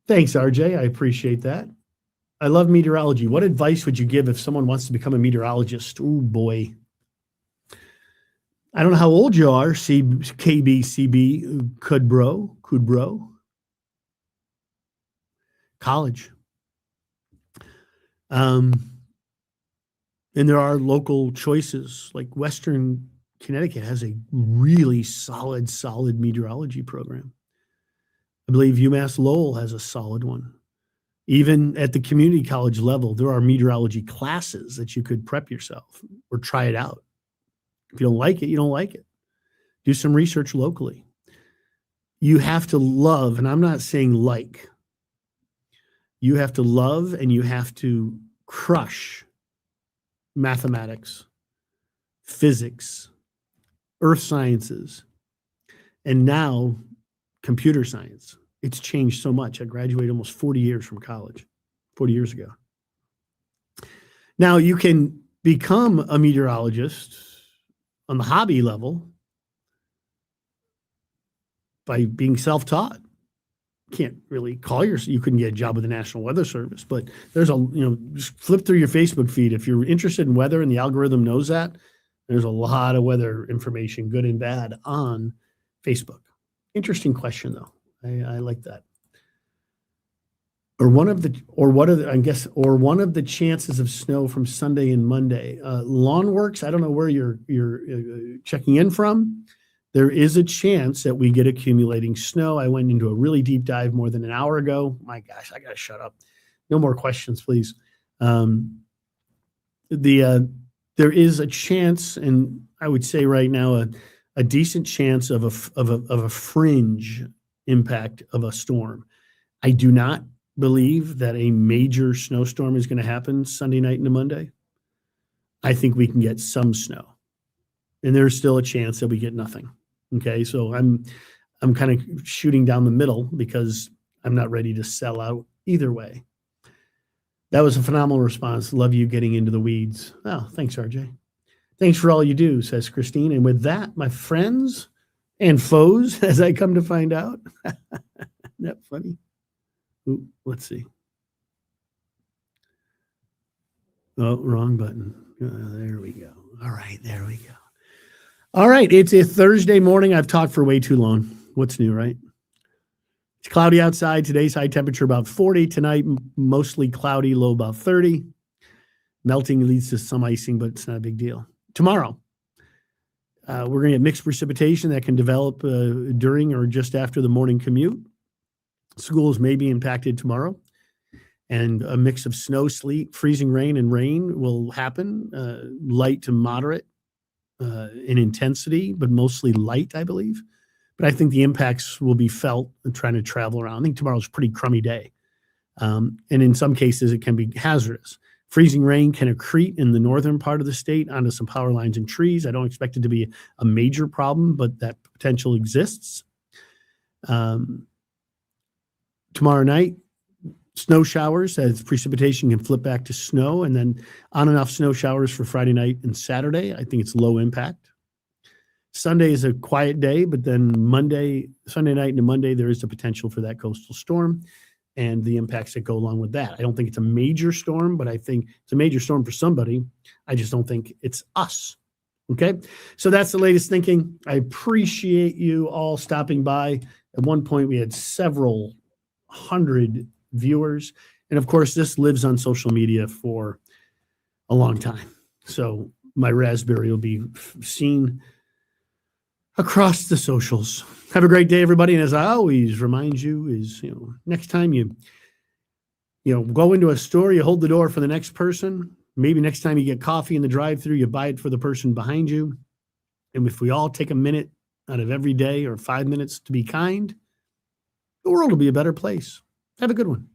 Thanks, RJ. I appreciate that. I love meteorology. What advice would you give if someone wants to become a meteorologist? Oh, boy. I don't know how old you are, KBCB, Kudbro. College. And there are local choices, like Western Connecticut has a really solid meteorology program. I believe UMass Lowell has a solid one. Even at the community college level, there are meteorology classes that you could prep yourself or try it out. If you don't like it, you don't like it. Do some research locally. You have to love, and I'm not saying like, you have to love and you have to crush mathematics, physics, earth sciences, and now computer science. It's changed so much. I graduated almost 40 years from college, 40 years ago. Now you can become a meteorologist on the hobby level by being self-taught. Can't really call you couldn't get a job with the National Weather Service, but there's just flip through your Facebook feed. If you're interested in weather and the algorithm knows that, there's a lot of weather information, good and bad, on Facebook. Interesting question though. I like that. Or one of the chances of snow from Sunday and Monday. Lawnworks, I don't know where you're checking in from. There is a chance that we get accumulating snow. I went into a really deep dive more than an hour ago. My gosh, I got to shut up. No more questions, please. There is a chance, and I would say right now a decent chance of a fringe impact of a storm. I do not believe that a major snowstorm is going to happen Sunday night into Monday. I think we can get some snow, and there's still a chance that we get nothing. Okay, so I'm kind of shooting down the middle because I'm not ready to sell out either way. That was a phenomenal response. Love you getting into the weeds. Oh, thanks, RJ. Thanks for all you do, says Christine. And with that, my friends and foes, as I come to find out. Isn't that funny? Ooh, let's see. Oh, wrong button. There we go. All right, there we go. All right, it's a Thursday morning. I've talked for way too long. What's new, right? It's cloudy outside. Today's high temperature about 40. Tonight, mostly cloudy, low about 30. Melting leads to some icing, but it's not a big deal. Tomorrow, we're going to get mixed precipitation that can develop during or just after the morning commute. Schools may be impacted tomorrow. And a mix of snow, sleet, freezing rain, and rain will happen. Light to moderate in intensity, but mostly light, I believe. But I think the impacts will be felt trying to travel around. I think tomorrow's a pretty crummy day. And in some cases, it can be hazardous. Freezing rain can accrete in the northern part of the state onto some power lines and trees. I don't expect it to be a major problem, but that potential exists. Tomorrow night, snow showers as precipitation can flip back to snow, and then on and off snow showers for Friday night and Saturday. I think it's low impact. Sunday is a quiet day, but then Sunday night into Monday, there is the potential for that coastal storm and the impacts that go along with that. I don't think it's a major storm, but I think it's a major storm for somebody. I just don't think it's us. Okay. So that's the latest thinking. I appreciate you all stopping by. At one point, we had several hundred viewers. And of course, this lives on social media for a long time. So my raspberry will be seen across the socials. Have a great day, everybody. And as I always remind you is, next time you go into a store, you hold the door for the next person. Maybe next time you get coffee in the drive-thru, you buy it for the person behind you. And if we all take a minute out of every day or 5 minutes to be kind, the world will be a better place. Have a good one.